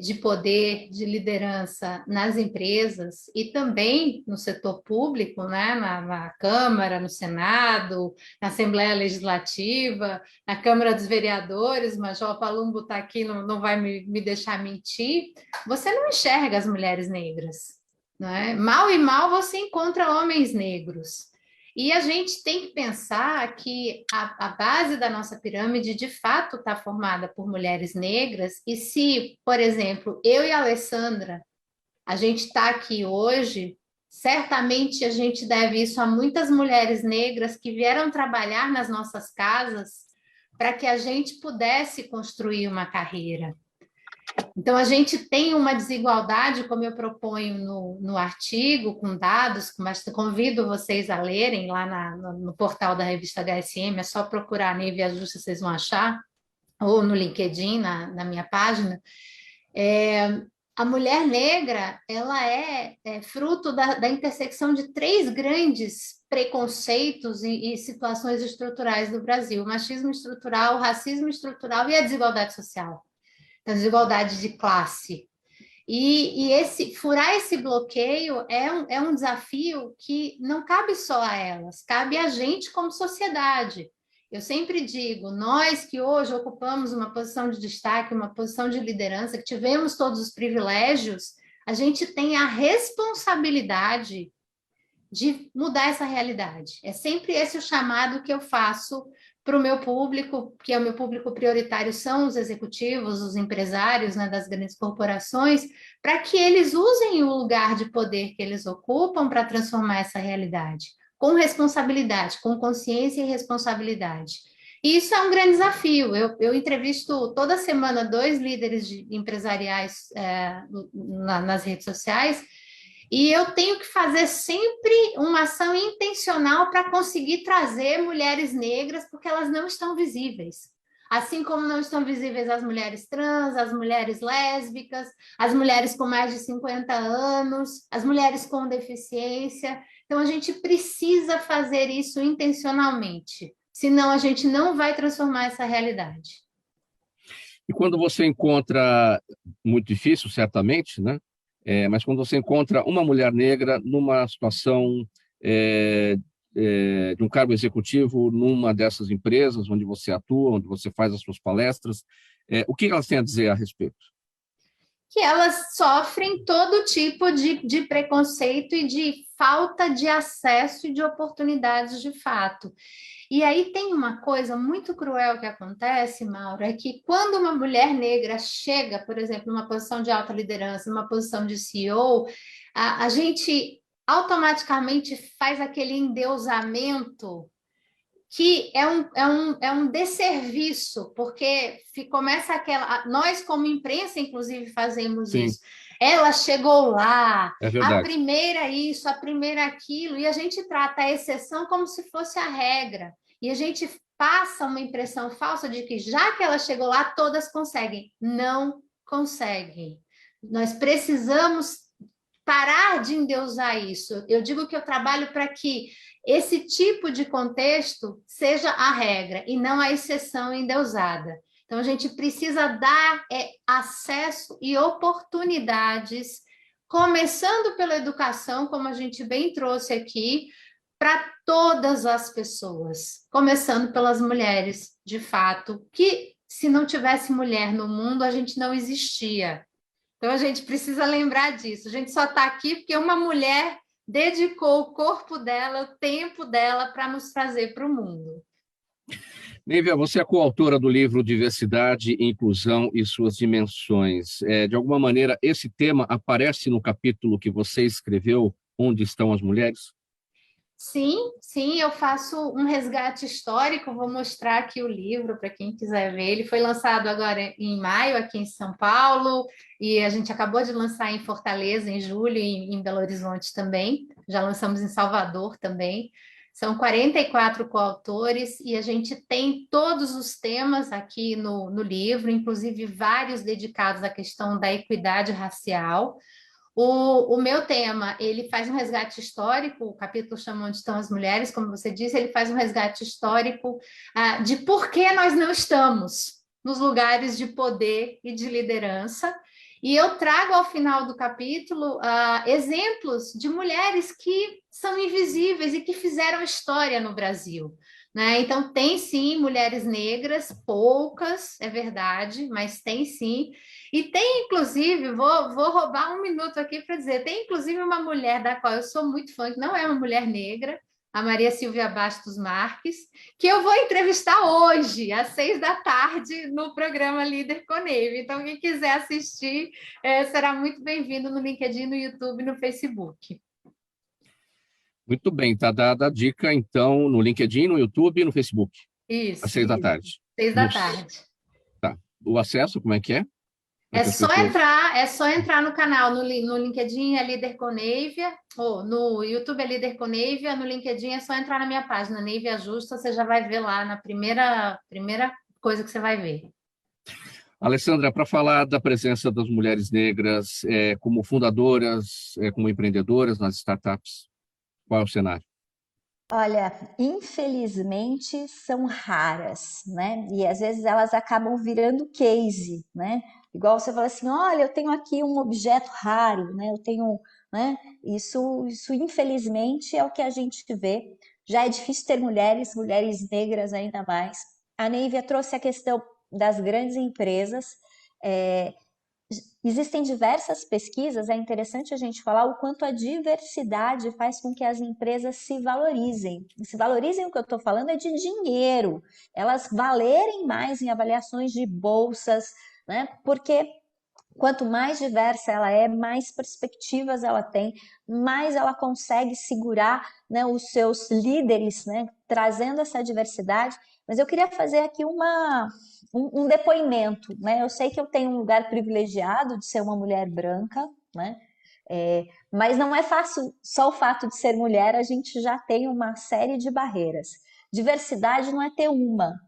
de poder, de liderança nas empresas e também no setor público, né? Na Câmara, no Senado, na Assembleia Legislativa, na Câmara dos Vereadores, o Major Palumbo está aqui, não vai me deixar mentir, você não enxerga as mulheres negras. Não é? Mal e mal você encontra homens negros. E a gente tem que pensar que a base da nossa pirâmide, de fato, está formada por mulheres negras. E se, por exemplo, eu e a Alessandra, a gente está aqui hoje, certamente a gente deve isso a muitas mulheres negras que vieram trabalhar nas nossas casas para que a gente pudesse construir uma carreira. Então, a gente tem uma desigualdade, como eu proponho no artigo, com dados, mas convido vocês a lerem lá no portal da revista HSM, é só procurar Neiva e Ajusta, vocês vão achar, ou no LinkedIn, na minha página. A mulher negra, ela é fruto da intersecção de 3 grandes preconceitos e situações estruturais do Brasil: o machismo estrutural, o racismo estrutural e a desigualdade social. A desigualdade de classe. E furar esse bloqueio é um desafio que não cabe só a elas, cabe a gente como sociedade. Eu sempre digo, nós que hoje ocupamos uma posição de destaque, uma posição de liderança, que tivemos todos os privilégios, a gente tem a responsabilidade de mudar essa realidade. É sempre esse o chamado que eu faço para o meu público, que é o meu público prioritário, são os executivos, os empresários, né, das grandes corporações, para que eles usem o lugar de poder que eles ocupam para transformar essa realidade, com responsabilidade, com consciência e responsabilidade. E isso é um grande desafio. Eu entrevisto toda semana 2 líderes empresariais nas redes sociais, e eu tenho que fazer sempre uma ação intencional para conseguir trazer mulheres negras, porque elas não estão visíveis. Assim como não estão visíveis as mulheres trans, as mulheres lésbicas, as mulheres com mais de 50 anos, as mulheres com deficiência. Então, a gente precisa fazer isso intencionalmente, senão a gente não vai transformar essa realidade. E quando você encontra, muito difícil, certamente, né? Mas quando você encontra uma mulher negra numa situação de um cargo executivo numa dessas empresas onde você atua, onde você faz as suas palestras, o que elas têm a dizer a respeito? Que elas sofrem todo tipo de preconceito e de falta de acesso e de oportunidades de fato. E aí tem uma coisa muito cruel que acontece, Mauro, é que quando uma mulher negra chega, por exemplo, numa posição de alta liderança, numa posição de CEO, a gente automaticamente faz aquele endeusamento que é um desserviço, porque começa aquela... Nós, como imprensa, inclusive, fazemos Sim. isso. Ela chegou lá, a primeira isso, a primeira aquilo, e a gente trata a exceção como se fosse a regra. E a gente passa uma impressão falsa de que, já que ela chegou lá, todas conseguem. Não conseguem. Nós precisamos parar de endeusar isso. Eu digo que eu trabalho para que esse tipo de contexto seja a regra e não a exceção endeusada. Então, a gente precisa dar acesso e oportunidades, começando pela educação, como a gente bem trouxe aqui, para todas as pessoas, começando pelas mulheres, de fato, que se não tivesse mulher no mundo, a gente não existia. Então, a gente precisa lembrar disso. A gente só está aqui porque uma mulher dedicou o corpo dela, o tempo dela para nos trazer para o mundo. Neiva, você é coautora do livro Diversidade, Inclusão e Suas Dimensões. De alguma maneira, esse tema aparece no capítulo que você escreveu, Onde Estão as Mulheres? Sim, eu faço um resgate histórico, vou mostrar aqui o livro para quem quiser ver. Ele foi lançado agora em maio, aqui em São Paulo, e a gente acabou de lançar em Fortaleza, em julho, e em Belo Horizonte também. Já lançamos em Salvador também. São 44 coautores, e a gente tem todos os temas aqui no livro, inclusive vários dedicados à questão da equidade racial. O meu tema, ele faz um resgate histórico, o capítulo chama Onde Estão as Mulheres, como você disse, ele faz um resgate histórico de por que nós não estamos nos lugares de poder e de liderança. E eu trago ao final do capítulo exemplos de mulheres que são invisíveis e que fizeram história no Brasil, né? Então, tem sim mulheres negras, poucas, é verdade, mas tem sim. E tem, inclusive, vou roubar um minuto aqui para dizer, tem inclusive uma mulher da qual eu sou muito fã, que não é uma mulher negra, a Maria Silvia Bastos Marques, que eu vou entrevistar hoje, às 6 da tarde, no programa Líder com Neve. Então, quem quiser assistir, será muito bem-vindo no LinkedIn, no YouTube e no Facebook. Muito bem, está dada a dica, então, no LinkedIn, no YouTube e no Facebook. Isso. Às 6 da tarde. 6 da tarde. Tá. O acesso, como é que é? É só entrar no canal, no LinkedIn é Líder com Neivia, ou no YouTube é Líder com Neivia, no LinkedIn é só entrar na minha página, Neivia Justa, você já vai ver lá na primeira coisa que você vai ver. Alessandra, para falar da presença das mulheres negras como fundadoras, como empreendedoras nas startups, qual é o cenário? Olha, infelizmente são raras, né? E às vezes elas acabam virando case, né? Igual você fala assim, olha, eu tenho aqui um objeto raro, né? Eu tenho, né? Isso infelizmente é o que a gente vê. Já é difícil ter mulheres negras ainda mais. A Neivia trouxe a questão das grandes empresas. Existem diversas pesquisas, é interessante a gente falar o quanto a diversidade faz com que as empresas se valorizem. Se valorizem, o que eu estou falando é de dinheiro, elas valerem mais em avaliações de bolsas, né? Porque quanto mais diversa ela é, mais perspectivas ela tem, mais ela consegue segurar, né, os seus líderes, né, trazendo essa diversidade. Mas eu queria fazer aqui um depoimento, né? Eu sei que eu tenho um lugar privilegiado de ser uma mulher branca, né? Mas não é fácil, só o fato de ser mulher, a gente já tem uma série de barreiras. Diversidade não é ter uma,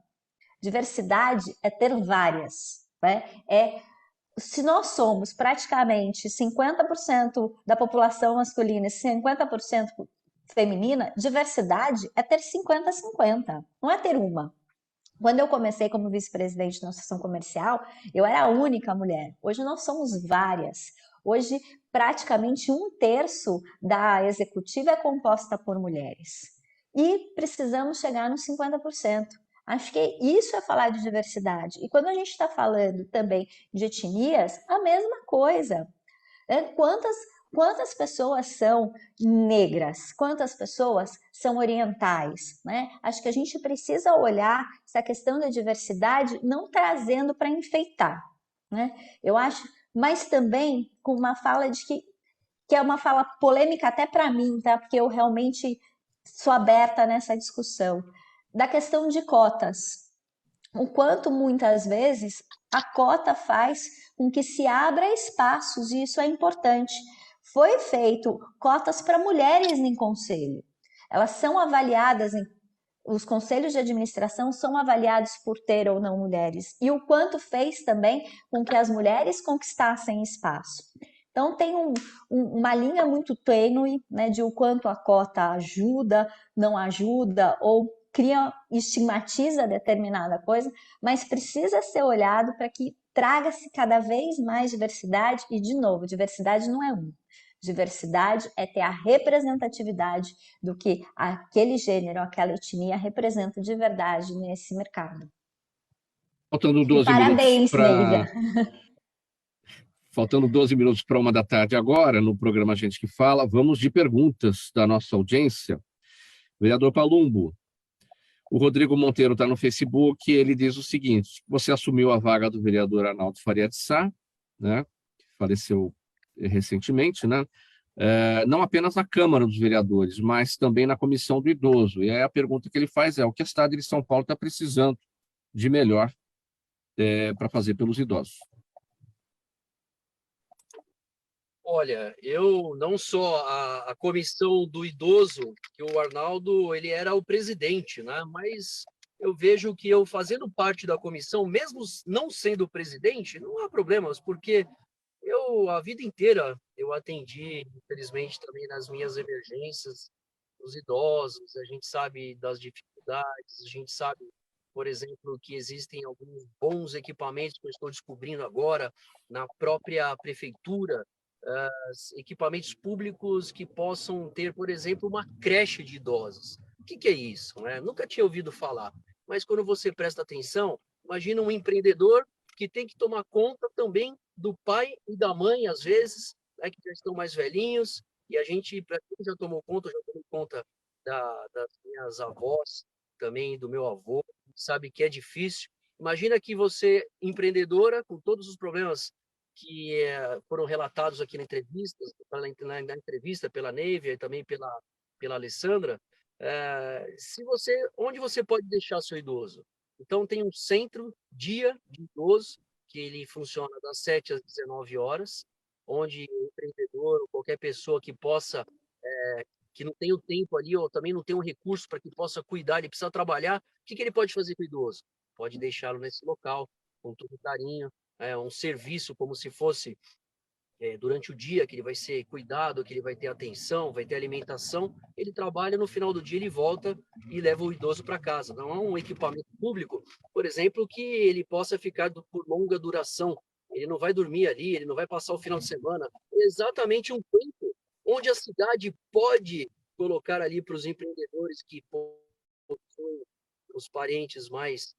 diversidade é ter várias, né? Se nós somos praticamente 50% da população masculina e 50% feminina, diversidade é ter 50-50, não é ter uma. Quando eu comecei como vice-presidente da Associação Comercial, eu era a única mulher. Hoje nós somos várias. Hoje, praticamente 1/3 da executiva é composta por mulheres. E precisamos chegar nos 50%. Acho que isso é falar de diversidade. E quando a gente está falando também de etnias, a mesma coisa. Quantas pessoas são negras? Quantas pessoas são orientais? Né? Acho que a gente precisa olhar essa questão da diversidade não trazendo para enfeitar. Né? Eu acho, mas também com uma fala de que é uma fala polêmica até para mim, tá? Porque eu realmente sou aberta nessa discussão. Da questão de cotas. O quanto muitas vezes a cota faz com que se abra espaços, e isso é importante. Foi feito cotas para mulheres em conselho. Elas são avaliadas, os conselhos de administração são avaliados por ter ou não mulheres. E o quanto fez também com que as mulheres conquistassem espaço. Então tem uma linha muito tênue, né, de o quanto a cota ajuda, não ajuda, ou estigmatiza determinada coisa, mas precisa ser olhado para que traga-se cada vez mais diversidade. E, de novo, diversidade não é um. Diversidade é ter a representatividade do que aquele gênero, aquela etnia representa de verdade nesse mercado. Faltando 12 parabéns, Neivia. Faltando 12 minutos para 1 da tarde agora, no programa Gente que Fala, vamos de perguntas da nossa audiência. Vereador Palumbo, o Rodrigo Monteiro está no Facebook, ele diz o seguinte: você assumiu a vaga do vereador Arnaldo Faria de Sá, né, que faleceu recentemente, né, não apenas na Câmara dos Vereadores, mas também na Comissão do Idoso. E aí a pergunta que ele faz é: o que a cidade de São Paulo está precisando de melhor para fazer pelos idosos? Olha, eu não só a comissão do idoso, que o Arnaldo ele era o presidente, né? Mas eu vejo que eu fazendo parte da comissão, mesmo não sendo presidente, não há problemas, porque eu a vida inteira eu eu atendi, infelizmente, também nas minhas emergências, os idosos, a gente sabe das dificuldades, a gente sabe, por exemplo, que existem alguns bons equipamentos que eu estou descobrindo agora na própria prefeitura, equipamentos públicos que possam ter, por exemplo, uma creche de idosos. O que é isso, né? Nunca tinha ouvido falar, mas quando você presta atenção, imagina um empreendedor que tem que tomar conta também do pai e da mãe, às vezes, né, que já estão mais velhinhos, e a gente, para quem já tomou conta, eu já tomei conta das minhas avós, também do meu avô, sabe que é difícil. Imagina que você, empreendedora, com todos os problemas que foram relatados aqui na entrevista pela Neiva e também pela Alessandra, onde você pode deixar seu idoso? Então, tem um centro dia de idoso, que ele funciona das 7 às 19 horas, onde o empreendedor ou qualquer pessoa que possa, que não tem o tempo ali, ou também não tem um recurso para que possa cuidar, ele precisa trabalhar, o que ele pode fazer com o idoso? Pode deixá-lo nesse local, com todo carinho, um serviço como se fosse durante o dia, que ele vai ser cuidado, que ele vai ter atenção, vai ter alimentação, ele trabalha, no final do dia ele volta e leva o idoso para casa. Não é um equipamento público, por exemplo, que ele possa ficar por longa duração, ele não vai dormir ali, ele não vai passar o final de semana, é exatamente um tempo onde a cidade pode colocar ali para os empreendedores que possuem os parentes mais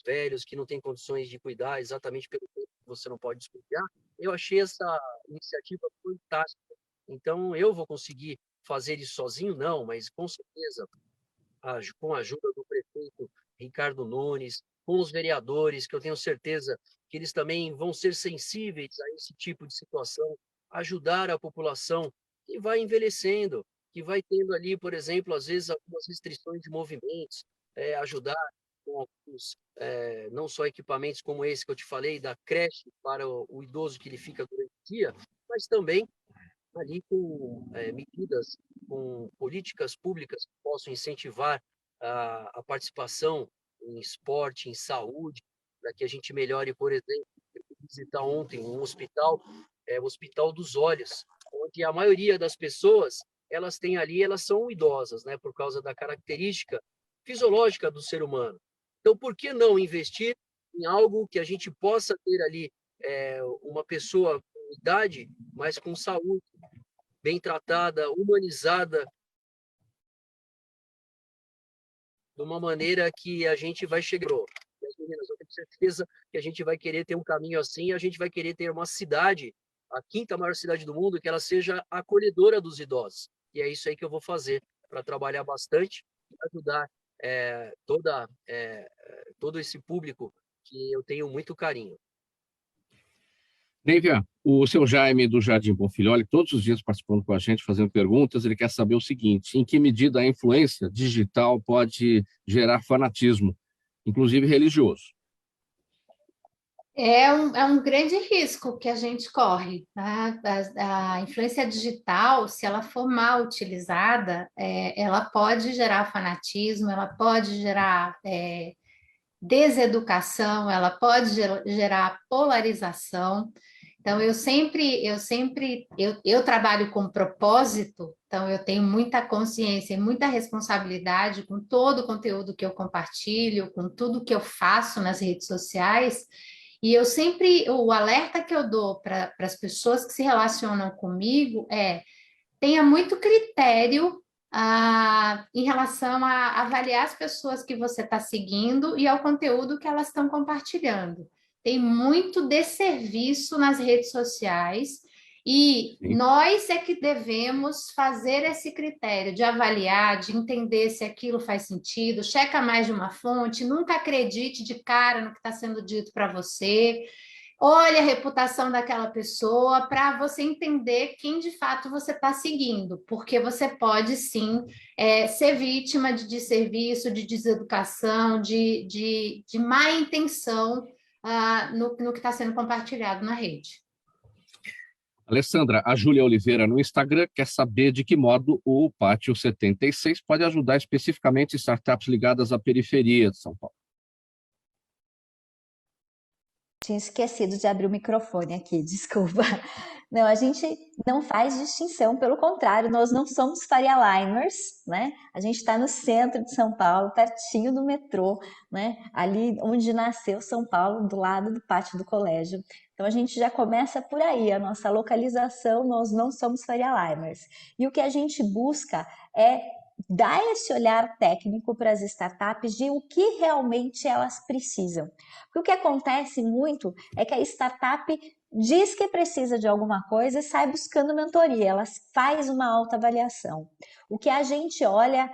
velhos, que não têm condições de cuidar, exatamente pelo tempo que você não pode descuidar. Eu achei essa iniciativa fantástica. Então, eu vou conseguir fazer isso sozinho? Não, mas com certeza, com a ajuda do prefeito Ricardo Nunes, com os vereadores, que eu tenho certeza que eles também vão ser sensíveis a esse tipo de situação, ajudar a população que vai envelhecendo, que vai tendo ali, por exemplo, às vezes, algumas restrições de movimentos, ajudar com alguns, não só equipamentos como esse que eu te falei, da creche para o idoso que ele fica durante o dia, mas também ali com medidas, com políticas públicas que possam incentivar a participação em esporte, em saúde, para que a gente melhore, por exemplo, eu fui visitar ontem um hospital, o Hospital dos Olhos, onde a maioria das pessoas, elas têm ali, elas são idosas, né, por causa da característica fisiológica do ser humano. Então, por que não investir em algo que a gente possa ter ali uma pessoa com idade, mas com saúde, bem tratada, humanizada, de uma maneira que a gente vai chegar. As meninas, eu tenho certeza que a gente vai querer ter um caminho assim, a gente vai querer ter uma cidade, a 5ª maior cidade do mundo, que ela seja acolhedora dos idosos. E é isso aí que eu vou fazer, para trabalhar bastante e ajudar todo esse público que eu tenho muito carinho. Neiva, o seu Jaime do Jardim Bonfilholi, todos os dias participando com a gente, fazendo perguntas, ele quer saber o seguinte: em que medida a influência digital pode gerar fanatismo, inclusive religioso? É um grande risco que a gente corre, né? A influência digital, se ela for mal utilizada, ela pode gerar fanatismo, ela pode gerar deseducação, ela pode gerar polarização. Então, eu trabalho com propósito, então eu tenho muita consciência e muita responsabilidade com todo o conteúdo que eu compartilho, com tudo que eu faço nas redes sociais. E o alerta que eu dou para as pessoas que se relacionam comigo tenha muito critério em relação a avaliar as pessoas que você está seguindo e ao conteúdo que elas estão compartilhando. Tem muito desserviço nas redes sociais e nós é que devemos fazer esse critério de avaliar, de entender se aquilo faz sentido, checa mais de uma fonte, nunca acredite de cara no que está sendo dito para você, olhe a reputação daquela pessoa para você entender quem de fato você está seguindo, porque você pode sim ser vítima de desserviço, de deseducação, de má intenção no que está sendo compartilhado na rede. Alessandra, a Júlia Oliveira no Instagram quer saber de que modo o Pátio 76 pode ajudar especificamente startups ligadas à periferia de São Paulo. Tinha esquecido de abrir o microfone aqui, desculpa. Não, a gente não faz distinção, pelo contrário, nós não somos Faria Limers, né? A gente está no centro de São Paulo, pertinho do metrô, né? Ali onde nasceu São Paulo, do lado do pátio do colégio. Então a gente já começa por aí, a nossa localização, nós não somos Faria Limers. E o que a gente busca é dar esse olhar técnico para as startups de o que realmente elas precisam. Porque o que acontece muito é que a startup diz que precisa de alguma coisa e sai buscando mentoria, ela faz uma autoavaliação. O que a gente olha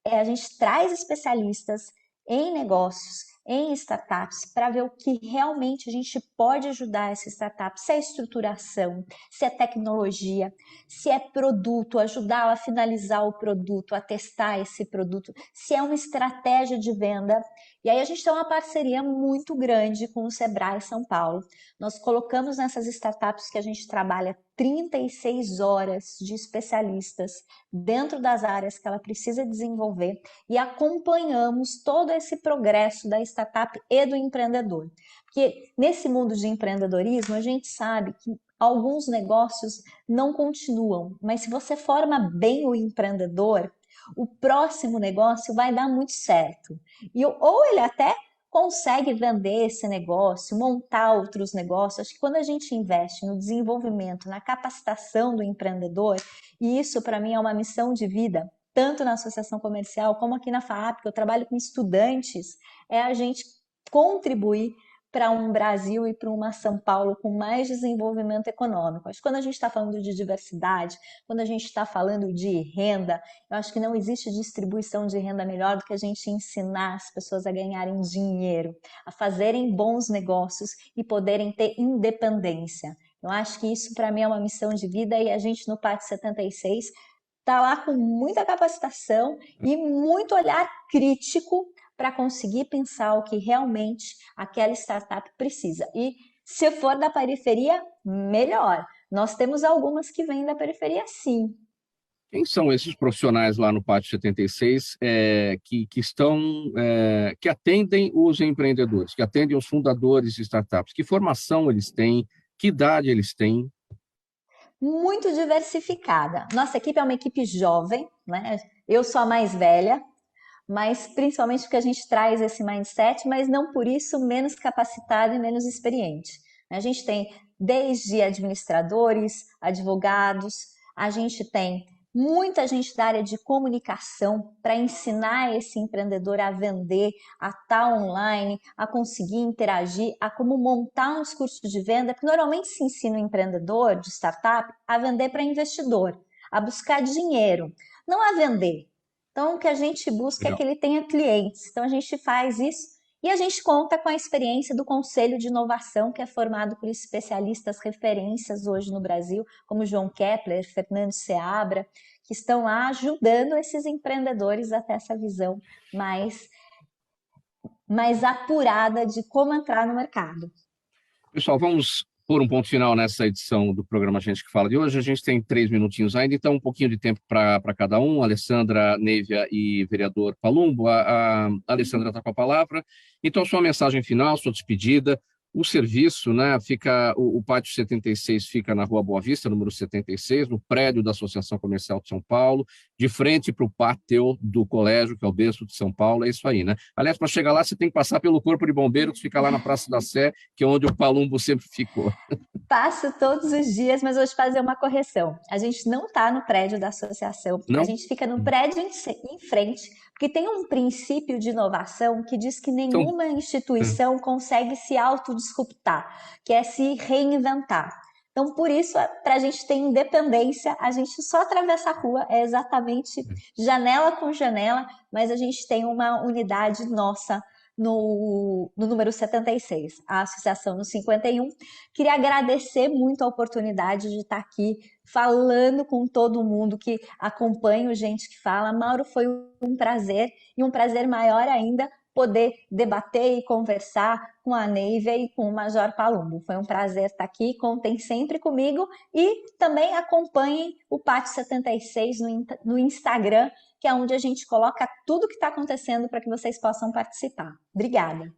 é, a gente traz especialistas em negócios, em startups, para ver o que realmente a gente pode ajudar essa startup, se é estruturação, se é tecnologia, se é produto, ajudá-la a finalizar o produto, a testar esse produto, se é uma estratégia de venda. E aí a gente tem uma parceria muito grande com o Sebrae São Paulo. Nós colocamos nessas startups que a gente trabalha 36 horas de especialistas dentro das áreas que ela precisa desenvolver e acompanhamos todo esse progresso da startup e do empreendedor. Porque nesse mundo de empreendedorismo, a gente sabe que alguns negócios não continuam, mas se você forma bem o empreendedor, o próximo negócio vai dar muito certo. Ou ele até consegue vender esse negócio, montar outros negócios. Acho que quando a gente investe no desenvolvimento, na capacitação do empreendedor, e isso para mim é uma missão de vida, tanto na associação comercial como aqui na FAAP, que eu trabalho com estudantes, é a gente contribuir para um Brasil e para uma São Paulo com mais desenvolvimento econômico. Acho que quando a gente está falando de diversidade, quando a gente está falando de renda, eu acho que não existe distribuição de renda melhor do que a gente ensinar as pessoas a ganharem dinheiro, a fazerem bons negócios e poderem ter independência. Eu acho que isso para mim é uma missão de vida e a gente no PAT 76 está lá com muita capacitação e muito olhar crítico para conseguir pensar o que realmente aquela startup precisa. E se for da periferia, melhor. Nós temos algumas que vêm da periferia, sim. Quem são esses profissionais lá no Pátio 76 que atendem os empreendedores, que atendem os fundadores de startups? Que formação eles têm? Que idade eles têm? Muito diversificada. Nossa equipe é uma equipe jovem, né? Eu sou a mais velha, mas principalmente porque a gente traz esse mindset, mas não por isso menos capacitado e menos experiente. A gente tem desde administradores, advogados, a gente tem muita gente da área de comunicação para ensinar esse empreendedor a vender, a estar online, a conseguir interagir, a como montar uns cursos de venda, porque normalmente se ensina o empreendedor de startup a vender para investidor, a buscar dinheiro, não a vender. Então, o que a gente busca é que ele tenha clientes. Então, a gente faz isso e a gente conta com a experiência do Conselho de Inovação, que é formado por especialistas referências hoje no Brasil, como João Kepler, Fernando Seabra, que estão lá ajudando esses empreendedores a ter essa visão mais apurada de como entrar no mercado. Pessoal, vamos pôr um ponto final nessa edição do programa Gente que Fala de hoje. A gente tem 3 minutinhos ainda, então um pouquinho de tempo para cada um. Alessandra, Neivia e vereador Palumbo. A Alessandra está com a palavra. Então, sua mensagem final, sua despedida. O serviço, né, o Pátio 76 fica na Rua Boa Vista, número 76, no prédio da Associação Comercial de São Paulo, de frente para o pátio do colégio, que é o berço de São Paulo, é isso aí, né? Aliás, para chegar lá, você tem que passar pelo Corpo de Bombeiros, que fica lá na Praça da Sé, que é onde o Palumbo sempre ficou. Passo todos os dias, mas vou te fazer uma correção. A gente não está no prédio da associação, Não? A gente fica no prédio em frente, porque tem um princípio de inovação que diz que nenhuma instituição consegue se autodisruptar, que é se reinventar. Então, por isso, para a gente ter independência, a gente só atravessa a rua, é exatamente janela com janela, mas a gente tem uma unidade nossa no número 76, a associação no 51. Queria agradecer muito a oportunidade de estar aqui falando com todo mundo que acompanha o Gente que Fala. Mauro, foi um prazer, e um prazer maior ainda poder debater e conversar com a Neivia e com o Major Palumbo. Foi um prazer estar aqui, contem sempre comigo e também acompanhem o Pátio 76 no Instagram, que é onde a gente coloca tudo que está acontecendo para que vocês possam participar. Obrigada.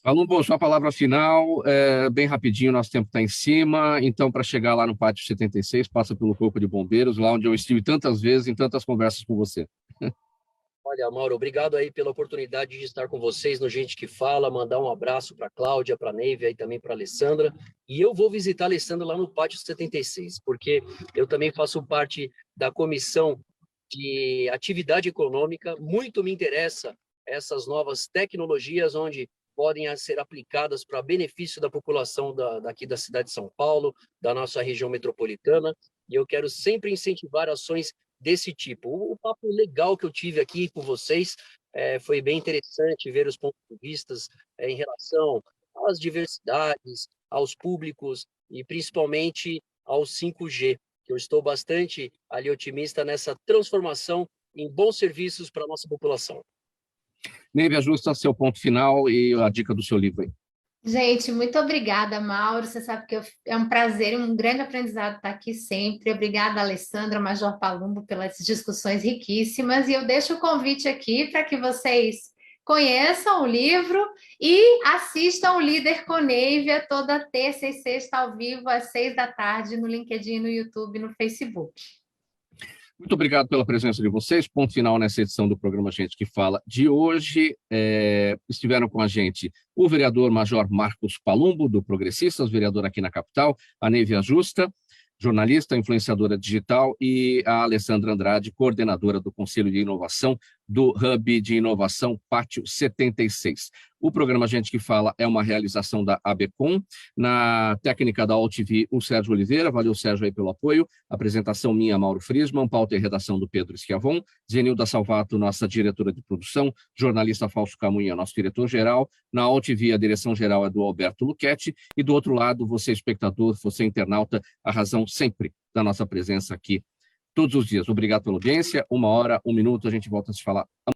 Palumbo, sua palavra final, bem rapidinho, nosso tempo está em cima, então para chegar lá no Pátio 76, passa pelo Corpo de Bombeiros, lá onde eu estive tantas vezes em tantas conversas com você. Olha, Mauro, obrigado aí pela oportunidade de estar com vocês no Gente que Fala, mandar um abraço para a Cláudia, para a Neiva e também para a Alessandra. E eu vou visitar a Alessandra lá no Pátio 76, porque eu também faço parte da comissão de atividade econômica. Muito me interessa essas novas tecnologias onde podem ser aplicadas para benefício da população daqui da cidade de São Paulo, da nossa região metropolitana. E eu quero sempre incentivar ações desse tipo. O papo legal que eu tive aqui com vocês foi bem interessante ver os pontos de vista em relação às diversidades, aos públicos e principalmente ao 5G, que eu estou bastante ali otimista nessa transformação em bons serviços para a nossa população. Neiva, ajusta seu ponto final e a dica do seu livro aí. Gente, muito obrigada, Mauro. Você sabe que é um prazer, um grande aprendizado estar aqui sempre. Obrigada, Alessandra, Major Palumbo, pelas discussões riquíssimas. E eu deixo o convite aqui para que vocês conheçam o livro e assistam o Líder com Neiva toda terça e sexta ao vivo, às 6 da tarde, no LinkedIn, no YouTube e no Facebook. Muito obrigado pela presença de vocês. Ponto final nessa edição do programa Gente que Fala de hoje. Estiveram com a gente o vereador Major Marcos Palumbo, do Progressistas, vereador aqui na capital, a Neiva Justa, jornalista, influenciadora digital, e a Alessandra Andrade, coordenadora do Conselho de Inovação do Hub de Inovação Pátio 76. O programa Gente que Fala é uma realização da ABCom, na técnica da AltV, o Sérgio Oliveira. Valeu, Sérgio, aí pelo apoio. Apresentação minha, Mauro Friesman, pauta e redação do Pedro Schiavon, Zenilda Salvato, nossa diretora de produção, jornalista Fausto Camunha, nosso diretor-geral. Na AltV, a direção-geral é do Alberto Luchetti, e do outro lado, você espectador, você internauta, a razão sempre da nossa presença aqui todos os dias. Obrigado pela audiência. 1 hora, 1 minuto, a gente volta a se falar amanhã.